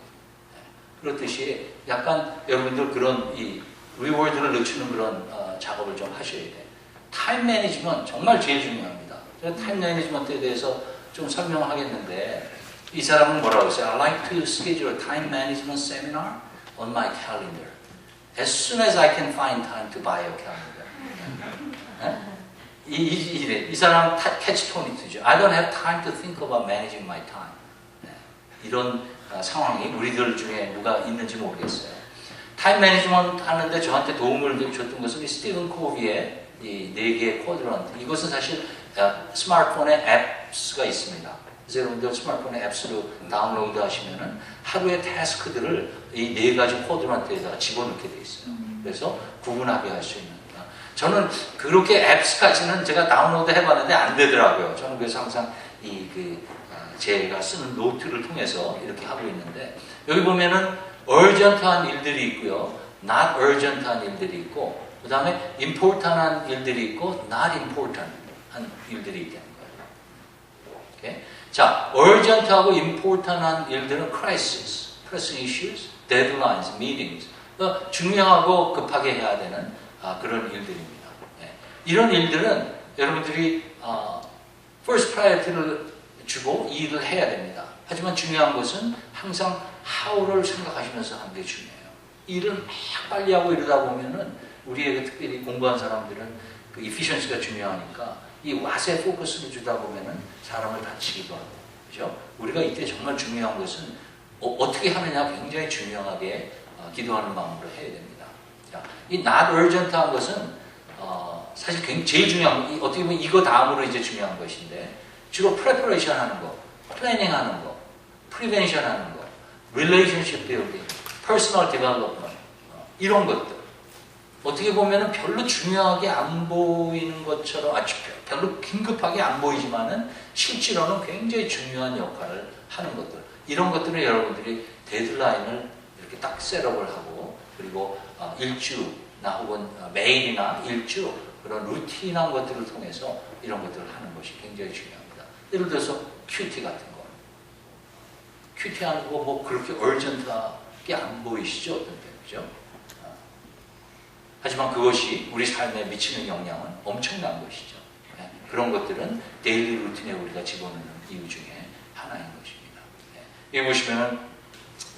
그렇듯이 약간 여러분들 그런 이 리워드를 늦추는 그런 작업을 좀 하셔야 돼요. 타임 매니지먼트 정말 제일 중요합니다. 제가 타임 매니지먼트에 대해서 좀 설명을 하겠는데 이 사람은 뭐라고 했어요? I like to schedule a time management seminar on my calendar as soon as I can find time to buy a calendar. 이 사람 catch 22죠. I don't have time to think about managing my time. 이런 상황이 우리들 중에 누가 있는지 모르겠어요. 타임 매니지먼트 하는데 저한테 도움을 줬던 것은 이 스티븐 코비의 이 4개의 쿼드런트. 이것은 사실 스마트폰에 앱스가 있습니다. 그래서 여러분들 스마트폰에 앱스로 다운로드 하시면은 하루의 태스크들을 이 4가지 쿼드런트에다가 집어넣게 돼 있어요. 그래서 구분하게 할 수 있는. 저는 그렇게 앱스까지는 제가 다운로드 해봤는데 안 되더라고요. 저는 그래서 항상 제가 쓰는 노트를 통해서 이렇게 하고 있는데 여기 보면은 urgent한 일들이 있고요, not urgent한 일들이 있고, 그 다음에 important한 일들이 있고, not important한 일들이 있다는 거예요. 오케이? 자, urgent하고 important한 일들은 crisis, pressing issues, deadlines, meetings. 그러니까 중요하고 급하게 해야 되는 그런 일들입니다. 이런 일들은 여러분들이 first priority를 주고 이 일을 해야 됩니다. 하지만 중요한 것은 항상 how를 생각하시면서 하는 게 중요해요. 일을 막 빨리 하고 이러다 보면은 우리에게 특별히 공부한 사람들은 그 efficiency가 중요하니까 이 what에 포커스를 주다 보면은 사람을 다치기도 하고, 그죠? 우리가 이때 정말 중요한 것은 어떻게 하느냐 굉장히 중요하게 기도하는 마음으로 해야 됩니다. 자, 이 not urgent한 것은 사실 제일 중요한 거, 어떻게 보면 이거 다음으로 이제 중요한 것인데 주로 preparation 하는 거, planning 하는 거, prevention 하는 거, relationship building, personal development 이런 것들 어떻게 보면은 별로 중요하게 안 보이는 것처럼 별로 긴급하게 안 보이지만은 실제로는 굉장히 중요한 역할을 하는 것들 이런 것들을 여러분들이 데드라인을 이렇게 딱 셋업을 하고 그리고 일주나 혹은 매일이나 일주 그런 루틴한 것들을 통해서 이런 것들을 하는 것이 굉장히 중요합니다. 예를 들어서 큐티 같은 거. 큐티 하는 거 뭐 그렇게 얼전하게 안 보이시죠? 어떤 때, 그죠? 하지만 그것이 우리 삶에 미치는 영향은 엄청난 것이죠. 그런 것들은 데일리 루틴에 우리가 집어넣는 이유 중에 하나인 것입니다. 여기 보시면은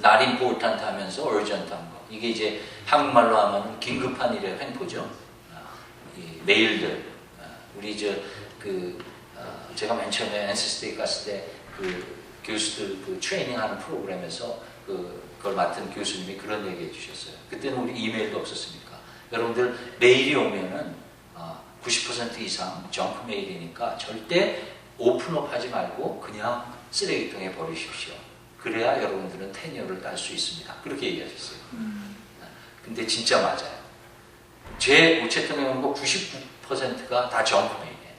not important 하면서 urgent한 거. 이게 이제 한국말로 하면 긴급한 일의 횡포죠. 이 메일들. 우리 제가 맨 처음에 NC스테이 갔을 때 그 교수들 그 트레이닝하는 프로그램에서 그걸 맡은 교수님이 그런 얘기 해주셨어요. 그때는 우리 이메일도 없었으니까. 여러분들 메일이 오면은 90% 이상 정크 메일이니까 절대 오픈업 하지 말고 그냥 쓰레기통에 버리십시오. 그래야 여러분들은 테니어를 딸 수 있습니다. 그렇게 얘기하셨어요. 근데 진짜 맞아요. 제 우체통에 오는 거 99%가 다 정크 메일이에요.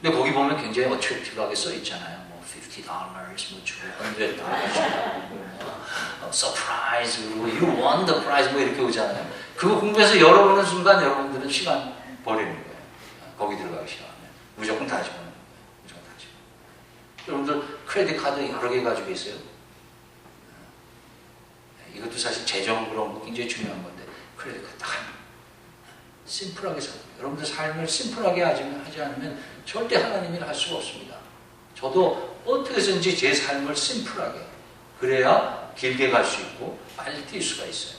근데 거기 보면 굉장히 어트랙티브하게 써 있잖아요. 뭐 $50, 뭐 주고 $100, 서프라이즈, 그리고 you won the prize 뭐 이렇게 오잖아요. 그거 공부해서 열어보는 순간 여러분들은 시간 버리는 거예요. 거기 들어가기 시작하면 무조건 다 집어넣는 거예요. 무조건 다 집어넣는 거예요. 여러분들 크레딧 카드 여러 개 가지고 계세요? 이것도 사실 재정으로 굉장히 중요한 건데 크레딧 카드 딱 심플하게 살아요. 여러분들 삶을 심플하게 하지 않으면 절대 하나님을 할 수가 없습니다. 저도 어떻게 해서든지 제 삶을 심플하게 그래야 길게 갈 수 있고 빨리 뛸 수가 있어요.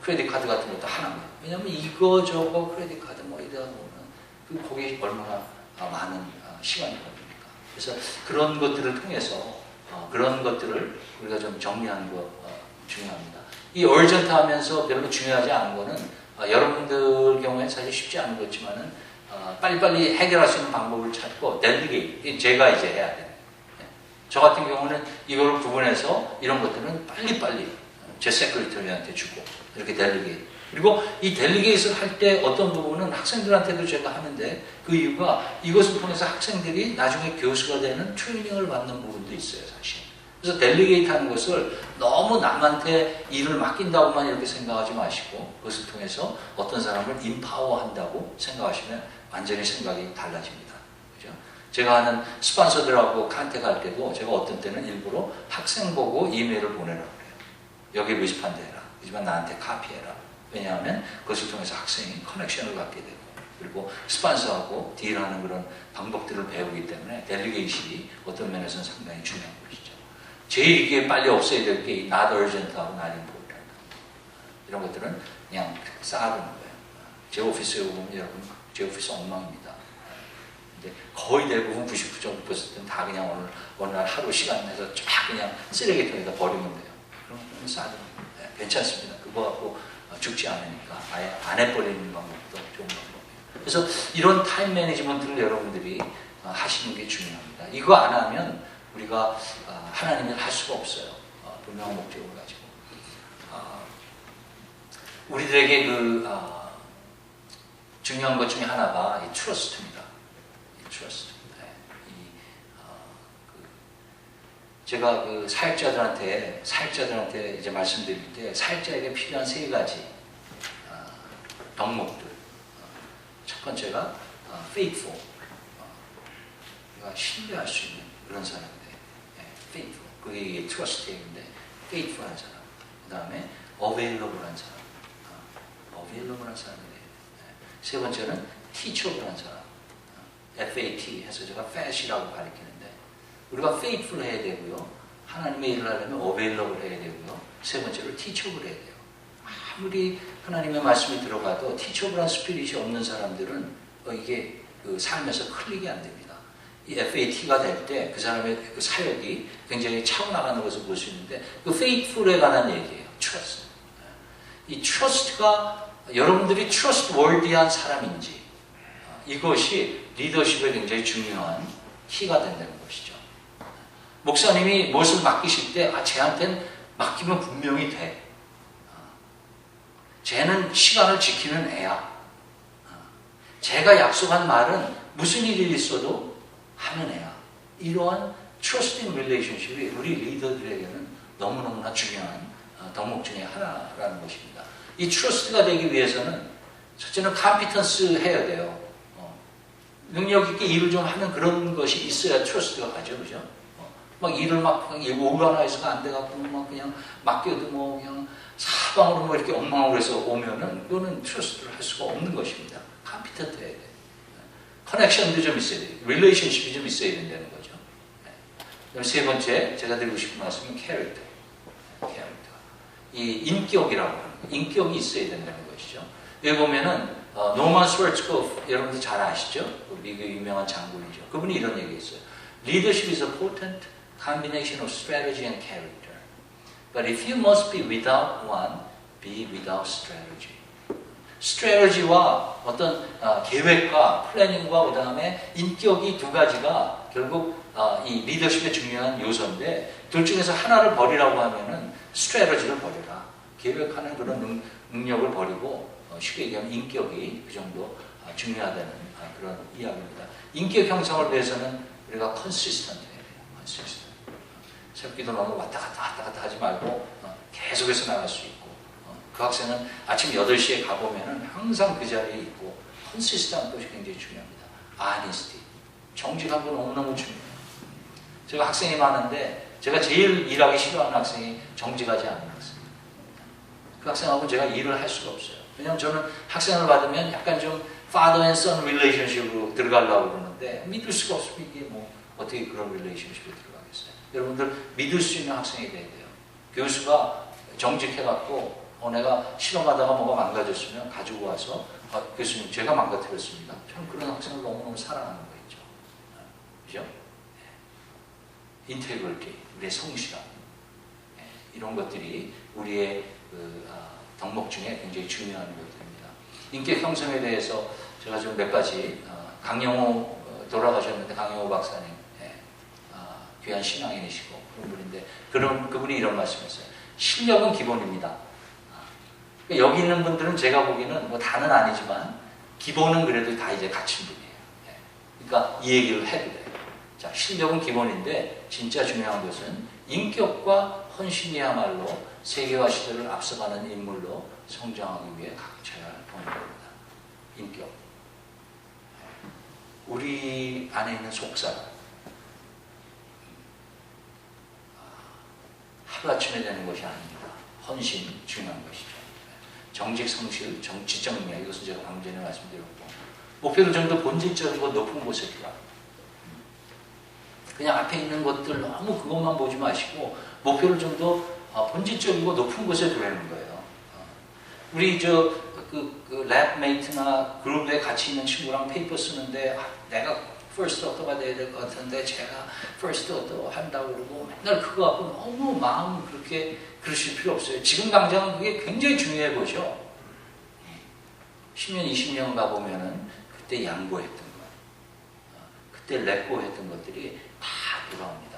크레딧 카드 같은 것도 하나만. 왜냐하면 이거 저거 크레딧 카드 뭐 이러다 보면 거기에 얼마나 많은 시간이 걸립니까? 그래서 그런 것들을 통해서 그런 것들을 우리가 좀 정리하는 거 중요합니다. 이 얼전트하면서 별로 중요하지 않은 거는 여러분들 경우에 사실 쉽지 않은 거지만은 빨리빨리 해결할 수 있는 방법을 찾고 델리게이트 제가 이제 해야 돼요. 저 같은 경우는 이걸 구분해서 이런 것들은 빨리빨리 제 세크리터리한테 주고 이렇게 델리게이트. 그리고 이 델리게이트를 할 때 어떤 부분은 학생들한테도 제가 하는데 그 이유가 이것을 통해서 학생들이 나중에 교수가 되는 트레이닝을 받는 부분도 있어요, 사실. 그래서 델리게이트 하는 것을 너무 남한테 일을 맡긴다고만 이렇게 생각하지 마시고 그것을 통해서 어떤 사람을 임파워한다고 생각하시면 완전히 생각이 달라집니다. 제가 하는 스폰서들하고 컨택할 때도 제가 어떤 때는 일부러 학생 보고 이메일을 보내라고 그래요. 여기 모집한데 해라. 하지만 나한테 카피해라. 왜냐하면 그것을 통해서 학생이 커넥션을 갖게 되고 그리고 스폰서하고 딜하는 그런 방법들을 배우기 때문에 델리게이션이 어떤 면에서는 상당히 중요한 것이죠. 제일 이게 빨리 없애야 될 게 not urgent하고 not important. 이런 것들은 그냥 쌓아두는 거예요. 제 오피스에 오면 여러분 제 오피스 엉망입니다. 근데 거의 대부분 99.9%는 다 그냥 어느 날 하루 시간 내서 쫙 그냥 쓰레기통에다 버리면 돼요. 그럼 쌓아두는 거예요. 괜찮습니다. 그거 갖고 죽지 않으니까 아예 안 해버리는 방법도 좋은 방법이에요. 그래서 이런 타임 매니지먼트를 여러분들이 하시는 게 중요합니다. 이거 안 하면 우리가 하나님을 할 수가 없어요. 분명한 목적을 가지고. 우리들에게 중요한 것 중에 하나가 이 트러스트입니다. 이 트러스트. 제가 사역자들한테 이제 말씀드릴 때 사역자에게 필요한 3가지 덕목들. 첫 번째가 faithful. 우리가 신뢰할 수 있는 그런 사람인데, faithful. 그게 trust인데 faithful한 사람. 그 다음에 available한 사람. available한 사람이에요. 세 번째는 teachable한 사람. FAT 해서 제가 fat이라고 가리키는데 우리가 faithful 해야 되고요. 하나님의 일을 하려면 available 해야 되고요. 세 번째로 teachable 해야 돼요. 아무리 하나님의 말씀이 들어가도 teachable한 스피릿이 없는 사람들은 이게 삶에서 클릭이 안 됩니다. 이 FAT가 될 때 그 사람의 그 사역이 굉장히 차오나가는 것을 볼 수 있는데 그 faithful에 관한 얘기예요. trust. 이 trust가 여러분들이 trustworthy한 사람인지 이것이 리더십에 굉장히 중요한 키가 된다는 것이죠. 목사님이 무엇을 맡기실 때 쟤한테는 맡기면 분명히 돼. 쟤는 시간을 지키는 애야. 제가 약속한 말은 무슨 일이 있어도 하는 애야. 이러한 trusting relationship이 우리 리더들에게는 너무너무나 중요한 덕목 중에 하나라는 것입니다. 이 trust가 되기 위해서는 첫째는 competence 해야 돼요. 능력 있게 일을 좀 하는 그런 것이 있어야 trust가 가죠, 그죠? 막 일을 막 오가나이즈가 안 돼갖고 막 그냥 맡겨도 뭐 그냥 사방으로 뭐 이렇게 엉망으로 해서 오면은 그거는 trust를 할 수가 없는 것입니다. competent 해야 돼. 커넥션도 좀 있어야 돼. relationship이 좀 있어야 된다는 거죠. 세 번째 제가 드리고 싶은 말씀은 character. 이 인격이라고 하는 거. 인격이 있어야 된다는 것이죠. 여기 보면은 노만 스월츠코프 여러분들 잘 아시죠? 미국 유명한 장군이죠. 그분이 이런 얘기했어요. Leadership is a potent combination of strategy and character. But if you must be without one, be without strategy. 스트래티지와 어떤 계획과 플래닝과 그 다음에 인격이 두 가지가 결국 이 리더십의 중요한 요소인데 둘 중에서 하나를 버리라고 하면은 스트래티지를 버려라. 계획하는 그런 능력을 버리고 쉽게 얘기하면 인격이 그 정도 중요하다는 그런 이야기입니다. 인격 형성을 위해서는 우리가 컨시스턴트 해야 돼요. 컨시스턴트. 새벽기도 너무 왔다 갔다 하지 말고 계속해서 나갈 수 있고 그 학생은 아침 8시에 가보면은 항상 그 자리에 있고 컨시스턴트 것이 굉장히 중요합니다. 아니스티. 정직한 건 너무너무 중요해요. 제가 학생이 많은데 제가 제일 일하기 싫어하는 학생이 정직하지 않은 학생. 그 학생하고 제가 일을 할 수가 없어요. 왜냐하면 저는 학생을 받으면 약간 좀 father and son relationship으로 들어가려고 그러는데 믿을 수가 없으면 이게 뭐 어떻게 그런 relationship에 들어가겠어요. 여러분들 믿을 수 있는 학생이 돼야 돼요. 교수가 정직해갖고 내가 실험하다가 뭐가 망가졌으면 가지고 와서 교수님 제가 망가뜨렸습니다. 저는 그런 학생을 너무너무 사랑하는 거 있죠. 그죠? 인테그리티, 우리의 성실함 이런 것들이 우리의 덕목 중에 굉장히 중요한 것들입니다. 인격 형성에 대해서 제가 좀 몇 가지 강영호 돌아가셨는데 강영호 박사님 귀한 신앙인이시고 그런 분인데 그분이 이런 말씀했어요. 실력은 기본입니다. 여기 있는 분들은 제가 보기에는 뭐 다는 아니지만 기본은 그래도 다 이제 갖춘 분이에요. 그러니까 이 얘기를 해도 돼요. 자, 실력은 기본인데 진짜 중요한 것은 인격과 헌신이야말로 세계와 시대를 앞서가는 인물로 성장하기 위해 갖춰야 할 본입니다. 인격. 우리 안에 있는 속사, 하루아침에 되는 것이 아닙니다. 헌신이 중요한 것이죠. 정직, 성실, 지적 능력, 이것은 제가 방금 전에 말씀드렸고, 목표를 좀 더 본질적이고 높은 곳에 두라. 그냥 앞에 있는 것들 너무 그것만 보지 마시고 목표를 좀 더 본질적이고 높은 곳에 두라는 거예요. 우리 그 랩메이트나 그룹에 같이 있는 친구랑 페이퍼 쓰는데 내가 퍼스트 어떠가 돼야 될 것 같은데 제가 퍼스트 어떠 한다고 그러고 맨날 그거 갖고 너무 마음 그렇게 그러실 필요 없어요. 지금 당장은 그게 굉장히 중요해 보죠. 10년, 20년 가보면은 그때 양보했던 것, 그때 렛고했던 것들이 다 돌아옵니다.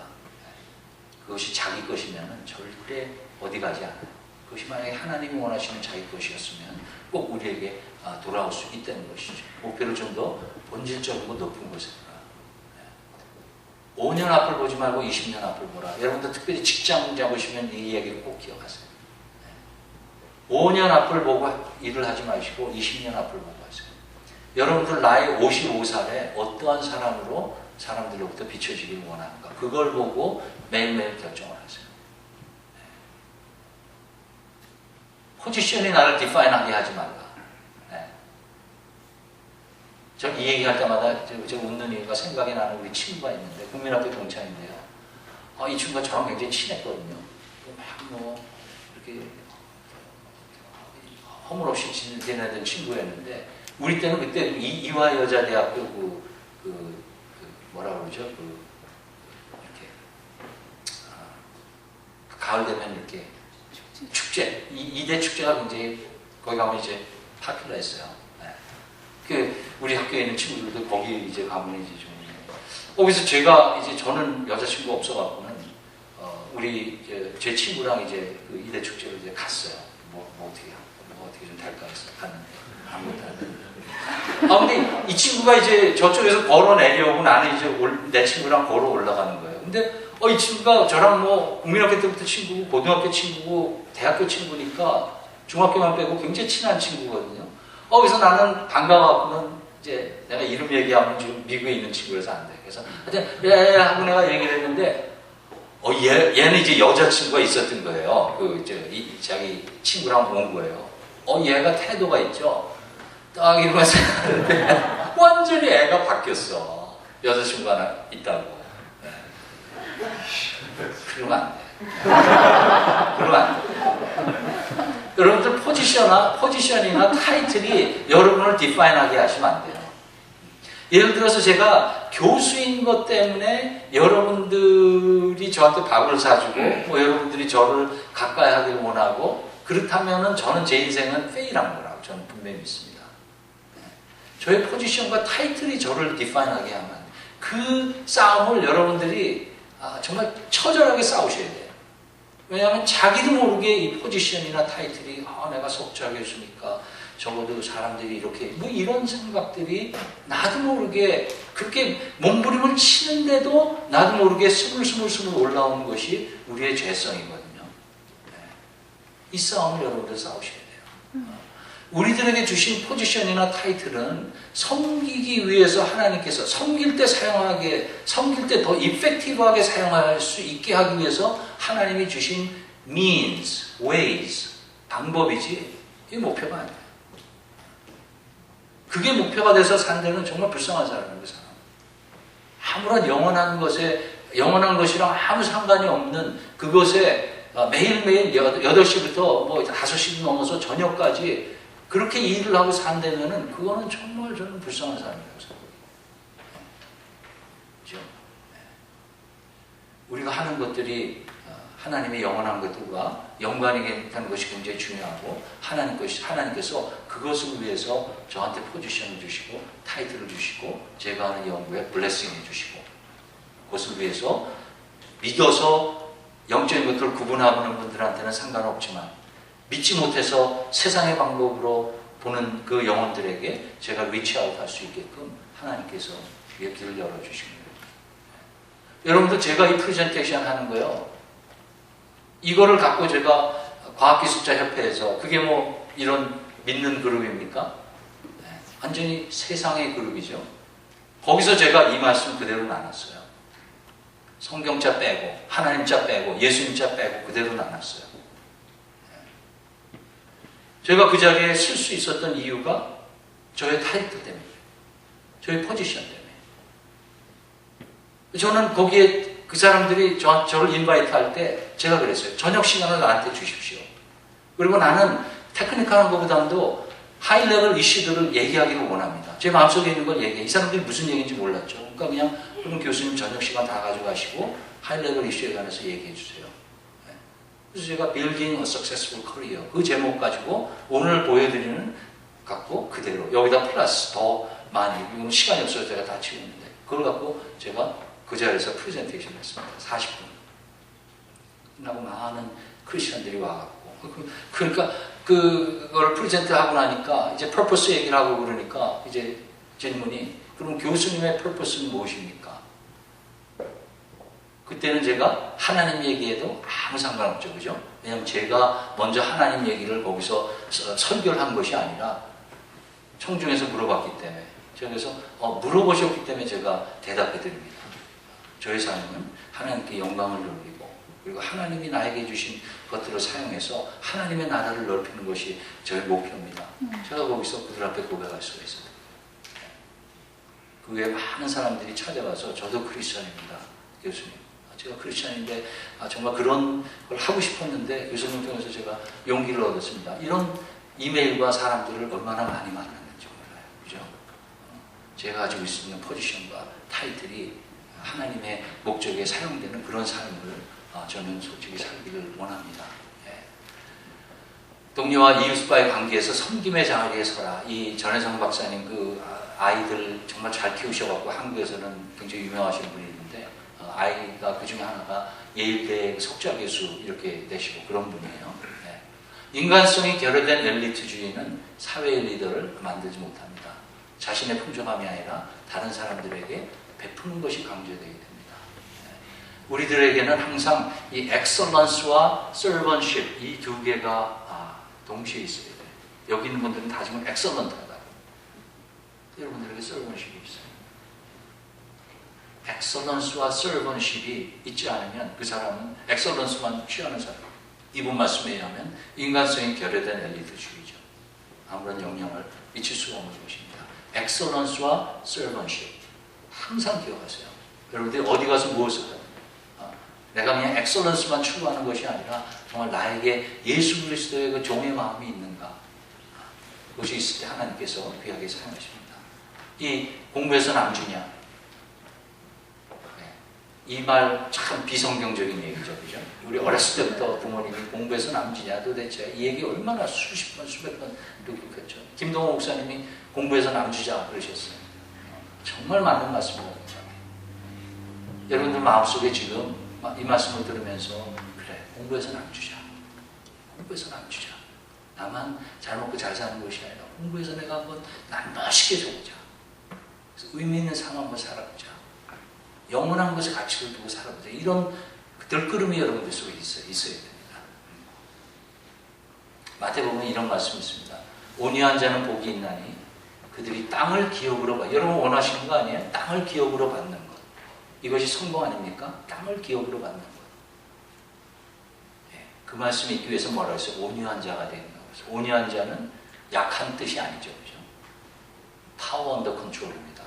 그것이 자기 것이면은 절대 어디 가지 않아요. 그것이 만약에 하나님이 원하시는 자기 것이었으면 꼭 우리에게 돌아올 수 있다는 것이죠. 목표를 좀 더 본질적이고 높은 곳에 가. 5년 앞을 보지 말고 20년 앞을 보라. 여러분들 특별히 직장 잡으시면 이 이야기를 꼭 기억하세요. 5년 앞을 보고 일을 하지 마시고 20년 앞을 보고 하세요. 여러분들 나이 55살에 어떠한 사람으로 사람들로부터 비춰지길 원하는가. 그걸 보고 매일매일 결정을 하세요. 포지션이 나를 디파인하게 하지 말라. 전 이 얘기할 때마다 저 웃는 이유가 생각이 나는 우리 친구가 있는데 국민학교 동창인데요. 이 친구가 저랑 굉장히 친했거든요. 뭐 이렇게 허물 없이 지내던 친구였는데 우리 때는 그때 이화여자대학교 뭐라 그러죠? 이렇게 가을 되면 이렇게 축제, 이대 축제가 굉장히 거기 가면 이제 파퓰러했어요. 우리 학교에 있는 친구들도 거기 이제 가면 이제 좀 거기서 제가 이제 저는 여자친구가 없어갖고는 우리 제 친구랑 이제 그 이대 축제를 이제 갔어요. 뭐 어떻게 좀 될까 해서 갔는데 아무것도 안 됐는데. 근데 이 친구가 이제 저쪽에서 걸어 내려오고 나는 이제 내 친구랑 걸어 올라가는 거예요. 근데 이 친구가 저랑 뭐 국민학교 때부터 친구고 고등학교 친구고 대학교 친구니까 중학교만 빼고 굉장히 친한 친구거든요. 그래서 나는 반가워갖고는 이제 내가 이름 얘기하면 지금 미국에 있는 친구라서 안 돼. 그래서 하여튼 예 하고 내가 얘기를 했는데 얘는 이제 여자친구가 있었던 거예요. 자기 친구랑 온 거예요. 얘가 태도가 있죠. 딱 이러면서 하는데 완전히 애가 바뀌었어. 여자친구가 하나 있다고. 그러면 안 돼. 그러면 안 돼. 여러분들 포지션이나 타이틀이 여러분을 디파인하게 하시면 안 돼요. 예를 들어서 제가 교수인 것 때문에 여러분들이 저한테 밥을 사주고 뭐 여러분들이 저를 가까이 하길 원하고 그렇다면은 저는 제 인생은 페일한 거라고 저는 분명히 믿습니다. 저의 포지션과 타이틀이 저를 디파인하게 하면 그 싸움을 여러분들이 정말 처절하게 싸우셔야 돼요. 왜냐하면 자기도 모르게 이 포지션이나 타이틀이 내가 석좌 교수니까 적어도 사람들이 이렇게 뭐 이런 생각들이 나도 모르게 그렇게 몸부림을 치는데도 나도 모르게 스물스물 올라오는 것이 우리의 죄성이거든요. 이 싸움을 여러분들 싸우셔야 돼요. 우리들에게 주신 포지션이나 타이틀은 섬기기 위해서 하나님께서 섬길 때 더 이펙티브하게 사용할 수 있게 하기 위해서 하나님이 주신 means, ways, 방법이지 이게 목표가 아니에요. 그게 목표가 돼서 산 데는 정말 불쌍한 사람이에요. 아무런 영원한 것이랑 아무 상관이 없는 그것에 매일매일 8시부터 뭐 5시 넘어서 저녁까지 그렇게 일을 하고 산다면은 그거는 정말 저는 불쌍한 사람이라고 생각해요. 그렇죠? 우리가 하는 것들이 하나님의 영원한 것들과 연관이 되는 것이 굉장히 중요하고 하나님께서 그것을 위해서 저한테 포지션을 주시고 타이틀을 주시고 제가 하는 연구에 블레싱을 주시고 그것을 위해서 믿어서 영적인 것들을 구분하는 분들한테는 상관없지만 믿지 못해서 세상의 방법으로 보는 그 영혼들에게 제가 리치아웃 할 수 있게끔 하나님께서 길을 열어주신 거예요. 여러분들 제가 이 프레젠테이션 하는 거요. 이거를 갖고 제가 과학기술자협회에서 그게 뭐 이런 믿는 그룹입니까? 완전히 세상의 그룹이죠. 거기서 제가 이 말씀 그대로 나눴어요. 성경자 빼고 하나님자 빼고 예수님자 빼고 그대로 나눴어요. 제가 그 자리에 쓸 수 있었던 이유가 저의 타이틀 때문에, 저의 포지션 때문에. 저는 거기에 그 사람들이 저를 인바이트 할 때 제가 그랬어요. 저녁 시간을 나한테 주십시오. 그리고 나는 테크니컬한 것보다도 하이레벨 이슈들을 얘기하기를 원합니다. 제 마음속에 있는 걸 얘기해. 이 사람들이 무슨 얘기인지 몰랐죠. 그러니까 그럼 교수님 저녁 시간 다 가져가시고 하이레벨 이슈에 관해서 얘기해 주세요. 그래서 제가 Building a Successful Career 그 제목 가지고 오늘 보여드리는 갖고 그대로 여기다 플러스 더 많이, 이건 시간이 없어서 제가 다 치웠는데 그걸 갖고 제가 그 자리에서 프레젠테이션 했습니다. 40분. 끝나고 많은 크리스천들이 와갖고 그러니까 그걸 프레젠트 하고 나니까 이제 퍼포스 얘기를 하고 그러니까 이제 질문이 그럼 교수님의 퍼포스는 무엇입니까? 그때는 제가 하나님 얘기에도 아무 상관없죠. 그죠? 왜냐면 제가 먼저 하나님 얘기를 거기서 설교를 한 것이 아니라 청중에서 물어봤기 때문에 제가 그래서 물어보셨기 때문에 제가 대답해 드립니다. 저의 삶은 하나님께 영광을 돌리고 그리고 하나님이 나에게 주신 것들을 사용해서 하나님의 나라를 넓히는 것이 저의 목표입니다. 제가 거기서 그들 앞에 고백할 수가 있어요. 그 외에 많은 사람들이 찾아와서 저도 크리스천입니다. 교수님. 제가 크리스천인데 정말 그런 걸 하고 싶었는데 교수님 통해서 제가 용기를 얻었습니다. 이런 이메일과 사람들을 얼마나 많이 만났는지 몰라요. 그죠? 제가 가지고 있는 포지션과 타이틀이 하나님의 목적에 사용되는 그런 삶을 저는 솔직히 살기를 원합니다. 예. 동료와 이웃과의 관계에서 섬김의 자리에 서라. 이 전혜성 박사님 그 아이들 정말 잘 키우셔갖고 한국에서는 굉장히 유명하신 분이 있는데 아이가 그 중에 하나가 예일대 석좌 교수 이렇게 되시고 그런 분이에요. 예. 인간성이 결여된 엘리트주의는 사회의 리더를 만들지 못합니다. 자신의 풍족함이 아니라 다른 사람들에게 베푸는 것이 강조되게 됩니다. 우리들에게는 항상 이 엑설런스와 서번십 이 두 개가 동시에 있어야 돼요. 여기 있는 분들은 다 지금 엑설런트하다. 여러분들에게 서번십이 있어요. 엑설런스와 서번십이 있지 않으면 그 사람은 엑설런스만 취하는 사람. 이분 말씀에 의하면 인간성이 결여된 엘리트주의죠. 아무런 영향을 미칠 수가 없는 것입니다. 엑설런스와 서번십 항상 기억하세요. 여러분들이 어디 가서 무엇을 해요? 내가 그냥 엑설런스만 추구하는 것이 아니라 정말 나에게 예수 그리스도의 그 종의 마음이 있는가? 그것이 있을 때 하나님께서 귀하게 사용하십니다. 이 공부에서 남주냐? 이 말 참 비성경적인 얘기죠. 그죠? 우리 어렸을 때부터 부모님이 공부에서 남주냐 도대체 이 얘기 얼마나 수십 번 수백 번 느꼈죠. 김동호 목사님이 공부에서 남주자 그러셨어요. 정말 맞는 말씀입니다. 여러분들 마음속에 지금 이 말씀을 들으면서 그래 공부해서 남주자. 공부해서 남주자. 나만 잘 먹고 잘 사는 것이 아니라 공부해서 내가 한번 난 멋있게 살자. 의미 있는 삶 한번 살아보자. 영원한 것에 가치를 두고 살아보자. 이런 들끓음이 여러분들 속에 있어야 됩니다. 마태복음에 이런 말씀이 있습니다. 온유한 자는 복이 있나니 그들이 땅을 기업으로 받. 여러분 원하시는 거 아니에요? 땅을 기업으로 받는 것. 이것이 성공 아닙니까? 땅을 기업으로 받는 것. 예, 그 말씀이 있기 위해서 뭐라고 했어요? 온유한 자가 되는 거예요. 온유한 자는 약한 뜻이 아니죠. 그죠? 파워 언더 컨트롤입니다.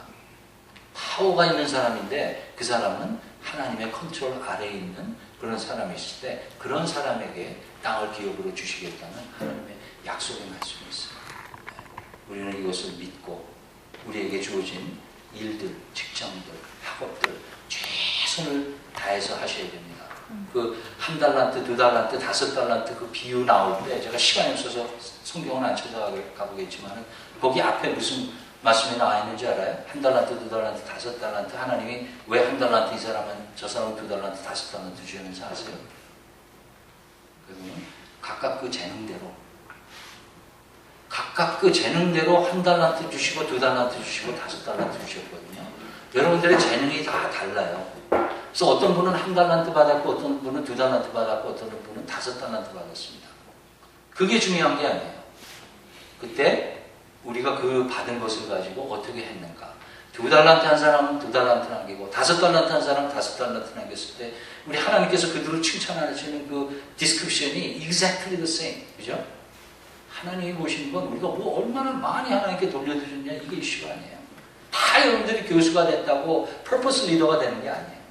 파워가 있는 사람인데 그 사람은 하나님의 컨트롤 아래에 있는 그런 사람이 있을 때 그런 사람에게 땅을 기업으로 주시겠다는 하나님의 약속의 말씀이 있어요. 예, 우리는 이것을 믿고 우리에게 주어진 일들, 직장들, 학업들 최선을 다해서 하셔야 됩니다. 그 한 달란트, 두 달란트, 다섯 달란트 그 비유 나올 때 제가 시간이 없어서 성경은 안 찾아가보겠지만 거기 앞에 무슨 말씀이 나와 있는지 알아요? 한 달란트, 두 달란트, 다섯 달란트. 하나님이 왜 한 달란트 이 사람은 저 사람은 두 달란트, 다섯 달란트 주시면서 아세요? 그러면 각각 그 재능대로 한 달란트 주시고 두 달란트 주시고 다섯 달란트 주셨거든요. 여러분들의 재능이 다 달라요. 그래서 어떤 분은 한 달란트 받았고 어떤 분은 두 달란트 받았고 어떤 분은 다섯 달란트 받았습니다. 그게 중요한 게 아니에요. 그때 우리가 그 받은 것을 가지고 어떻게 했는가. 2달란트 한 사람은 2달란트 남기고 5달란트 한 사람은 5달란트 남겼을 때 우리 하나님께서 그들을 칭찬하시는 그 디스크립션이 exactly the same. 그죠? 하나님이 보시는 건 우리가 뭐 얼마나 많이 하나님께 돌려드렸냐 이게 이슈가 아니에요. 다 여러분들이 교수가 됐다고 purpose 리더가 되는 게 아니에요.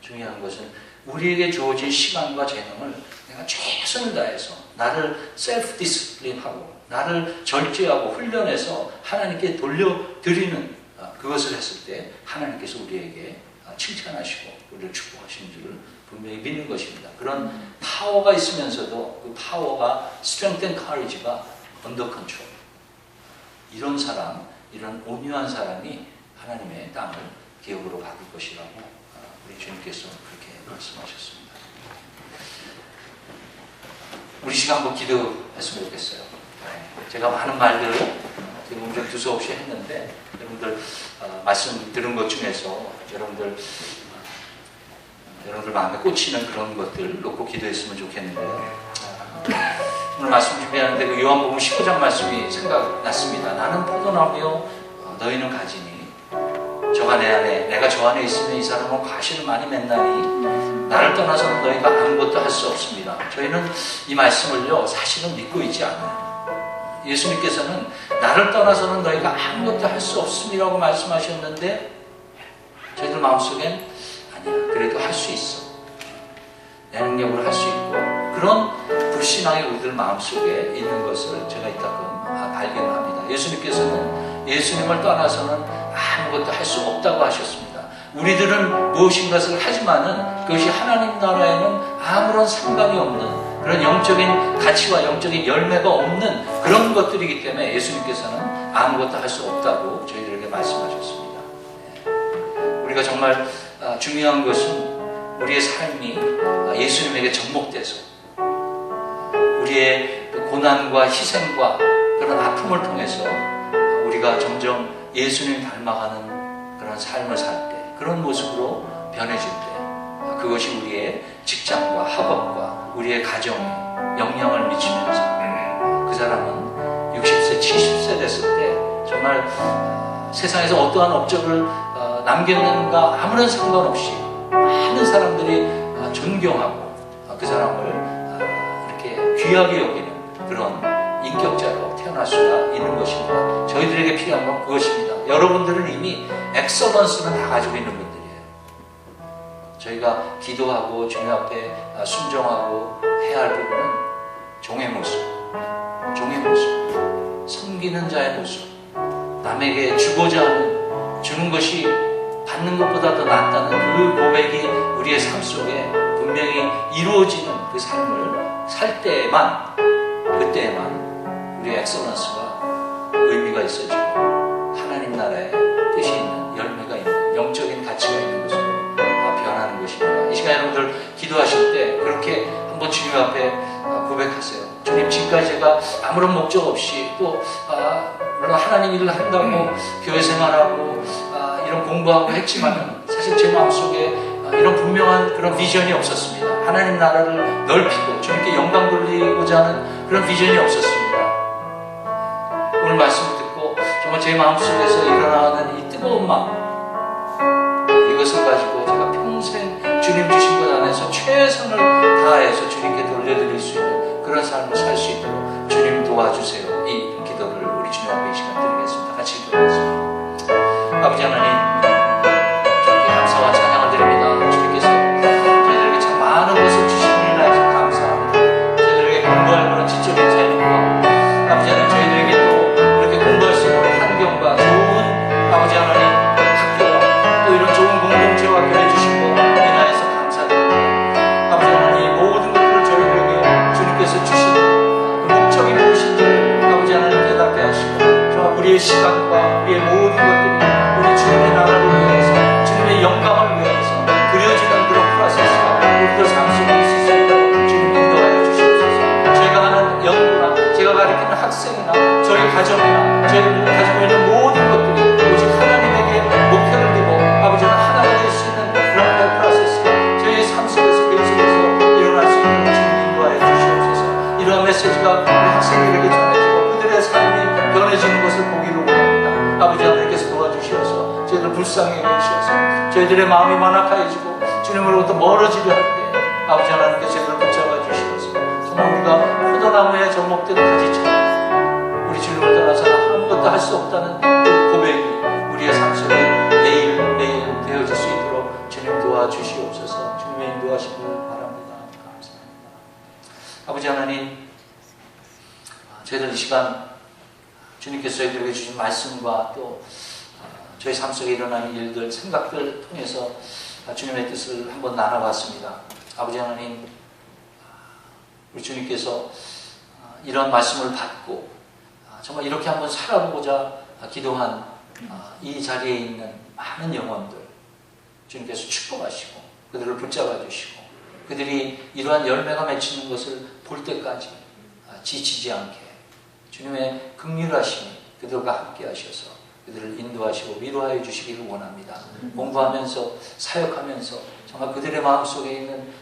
중요한 것은 우리에게 주어진 시간과 재능을 내가 최선을 다해서 나를 셀프 디스플린하고 나를 절제하고 훈련해서 하나님께 돌려드리는 그것을 했을 때 하나님께서 우리에게 칭찬하시고 우리를 축복하시는 줄을 분명히 믿는 것입니다. 그런 파워가 있으면서도 그 파워가 strength and courage가 under control. 이런 사람, 이런 온유한 사람이 하나님의 땅을 기업으로 받을 것이라고 우리 주님께서 그렇게 말씀하셨습니다. 우리 시간 한번 기도했으면 좋겠어요. 제가 많은 말들을 지금 좀 두서없이 했는데 여러분들 말씀 들은 것 중에서 여러분들 마음에 꽂히는 그런 것들 놓고 기도했으면 좋겠는데요. 오늘 말씀 준비하는데 그 요한복음 15장 말씀이 생각났습니다. 나는 포도나무요 너희는 가지니 저가 내 안에 내가 저 안에 있으면 이 사람은 과실을 많이 맺나니 나를 떠나서는 너희가 아무것도 할 수 없습니다. 저희는 이 말씀을요 사실은 믿고 있지 않아요. 예수님께서는 나를 떠나서는 너희가 아무것도 할 수 없음이라고 말씀하셨는데 저희들 마음속엔 아니야 그래도 할 수 있어 내 능력으로 할 수 있고 그런 불신앙이 우리들 마음속에 있는 것을 제가 이따금 발견합니다. 예수님께서는 예수님을 떠나서는 아무것도 할 수 없다고 하셨습니다. 우리들은 무엇인가를 하지만은 그것이 하나님 나라에는 아무런 상관이 없는 그런 영적인 가치와 영적인 열매가 없는 그런 것들이기 때문에 예수님께서는 아무것도 할 수 없다고 저희들에게 말씀하셨습니다. 우리가 정말 중요한 것은 우리의 삶이 예수님에게 접목돼서 우리의 고난과 희생과 그런 아픔을 통해서 우리가 점점 예수님 닮아가는 그런 삶을 살 때 그런 모습으로 변해질 때 그것이 우리의 직장과 학업과 우리의 가정에 영향을 미치면서 그 사람은 60세, 70세 됐을 때 정말 세상에서 어떠한 업적을 남겼는가 아무런 상관없이 많은 사람들이 존경하고 그 사람을 이렇게 귀하게 여기는 그런 인격자로 태어날 수가 있는 것입니다. 저희들에게 필요한 건 그것입니다. 여러분들은 이미 엑셀런스는 다 가지고 있는 분들이에요. 저희가 기도하고 주님 앞에 순종하고 해야 할 부분은 종의 모습, 섬기는 자의 모습, 남에게 주고자 하는 주는 것이 받는 것보다 더 낫다는 그 고백이 우리의 삶 속에 분명히 이루어지는 그 삶을 살 때에만 그때에만 우리의 엑셀런스가 의미가 있어지고 하나님 나라의 뜻이 있는 열매가 있는 영적인 가치가 있는 것으로 변하는 것입니다. 이 시간 여러분들 기도하실 때 그렇게 한번 주님 앞에 고백하세요. 주님 지금까지 제가 아무런 목적 없이 또 물론 하나님 일을 한다고 교회 생활하고 이런 공부하고 했지만 사실 제 마음속에 이런 분명한 그런 비전이 없었습니다. 하나님 나라를 넓히고 주님께 영광 돌리고자 하는 그런 비전이 없었습니다. 오늘 말씀을 듣고 정말 제 마음속에서 일어나는 이 뜨거운 마음 이것을 가지고 제가 평생 주님 주신 것 안에서 최선을 다해서 주님께 돌려드릴 수 있는 그런 삶을 살 수 있도록 주님 도와주세요. 이 기도를 우리 주님 앞에 이 시간 드리겠습니다. 같이 기도하겠습니다. 아버지 하나님 주님께 감사와 찬양을 드립니다. 주님께서 저희들에게 참 많은 것을 주시는 일 알지 감사합니다. 저희들에게 공부할 그런 지적인 재능과 아버지 하나님 저희들에게 또 이렇게 공부할 수 있는 환경과 좋은 아버지 하나님 학교와 또 이런 좋은 공동체와 교회 주신 것 인하여서 감사드립니다. 아버지 하나님 모든 것들을 저희들에게 주님께서 주신 그 목적이 무엇인지를 아버지 하나님 깨닫게 하시고 정말 우리의 시간과 우리의 모든 것들이 우리 주님의 나라를 위해서 주님의 영광을 위해서 그려지는 그런 프로세스가 우리들 삶 속에 있을 수 있도록 주님 인도하여 주시옵소서. 제가 하는 연구나 제가 가르치는 학생이나 저희 가정이나 저희들이 가지고 있는 모든 것들이 오직 하나님에게 목표를 두고 아버지는 하나가 될 수 있는 그런 프로세스가 저희의 삶 속에서 계속해서 일어날 수 있는 주님 인도하여 주시옵소서. 이러한 메시지가 우리 학생들에게 전해지고 그들의 삶이 변해지는 것을 보기를 원합니다. 아버지 하나님께서 저희들 불쌍히 여기셔서 저희들의 마음이 완악해지고 주님으로부터 멀어지려 할 때 아버지 하나님께서 저희들을 붙잡아 주시면서 정말 우리가 포도나무에 접목된 가지처럼 우리 주님을 떠나서는 아무것도 할 수 없다는 그 고백이 우리의 삶 속에 매일매일 되어질 수 있도록 주님 도와주시옵소서. 주님의 인도하심을 바랍니다. 감사합니다. 아버지 하나님, 저희들 이 시간 주님께서 저희들에게 주신 말씀과 또 저희 삶 속에 일어나는 일들, 생각들 통해서 주님의 뜻을 한번 나눠봤습니다. 아버지 하나님, 우리 주님께서 이런 말씀을 받고 정말 이렇게 한번 살아보고자 기도한 이 자리에 있는 많은 영혼들 주님께서 축복하시고 그들을 붙잡아 주시고 그들이 이러한 열매가 맺히는 것을 볼 때까지 지치지 않게 주님의 긍휼하심이 그들과 함께 하셔서 그들을 인도하시고 위로하여 주시기를 원합니다. 공부하면서 사역하면서 정말 그들의 마음속에 있는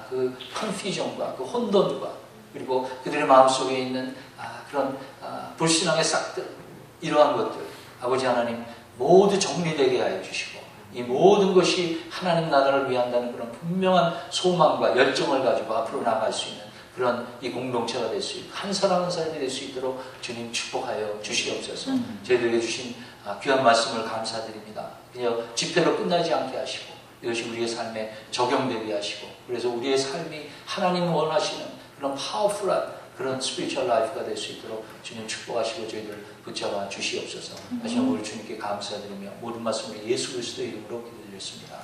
그 컨퓨전과 그 혼돈과 그리고 그들의 마음속에 있는 그런 불신앙의 싹들, 이러한 것들 아버지 하나님 모두 정리되게 하여 주시고 이 모든 것이 하나님 나라를 위한다는 그런 분명한 소망과 열정을 가지고 앞으로 나갈 수 있는 그런 이 공동체가 될 수 있고 한 사람 한 사람이 될 수 있도록 주님 축복하여 주시옵소서. 저희들에게 주신 귀한 말씀을 감사드립니다. 그냥 집회로 끝나지 않게 하시고 이것이 우리의 삶에 적용되게 하시고 그래서 우리의 삶이 하나님 원하시는 그런 파워풀한 그런 스피리추얼 라이프가 될 수 있도록 주님 축복하시고 저희들 붙잡아 주시옵소서. 다시 한번 우리 주님께 감사드리며 모든 말씀을 예수 그리스도의 이름으로 기도드렸습니다.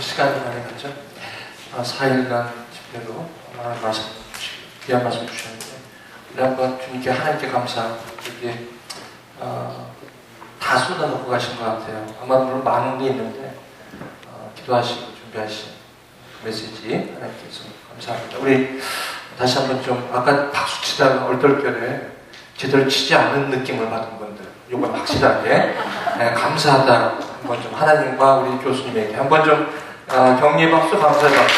시간이 많이 갔죠. 4일간 집회로 귀한 말씀 주셨는데 우리 한번 주님께 하나님께 감사 이렇게 다 쏟아놓고 가신 것 같아요. 아마 물론 많은 게 있는데 기도하시고 준비하신 메시지 하나님께서 감사합니다. 우리 다시 한번 좀 아까 박수 치다가 얼떨결에 제대로 치지 않는 느낌을 받은 분들 이번 확실하게 감사하다 한번 좀 하나님과 우리 교수님에게 한번 좀 격려의 박수 감사의 박수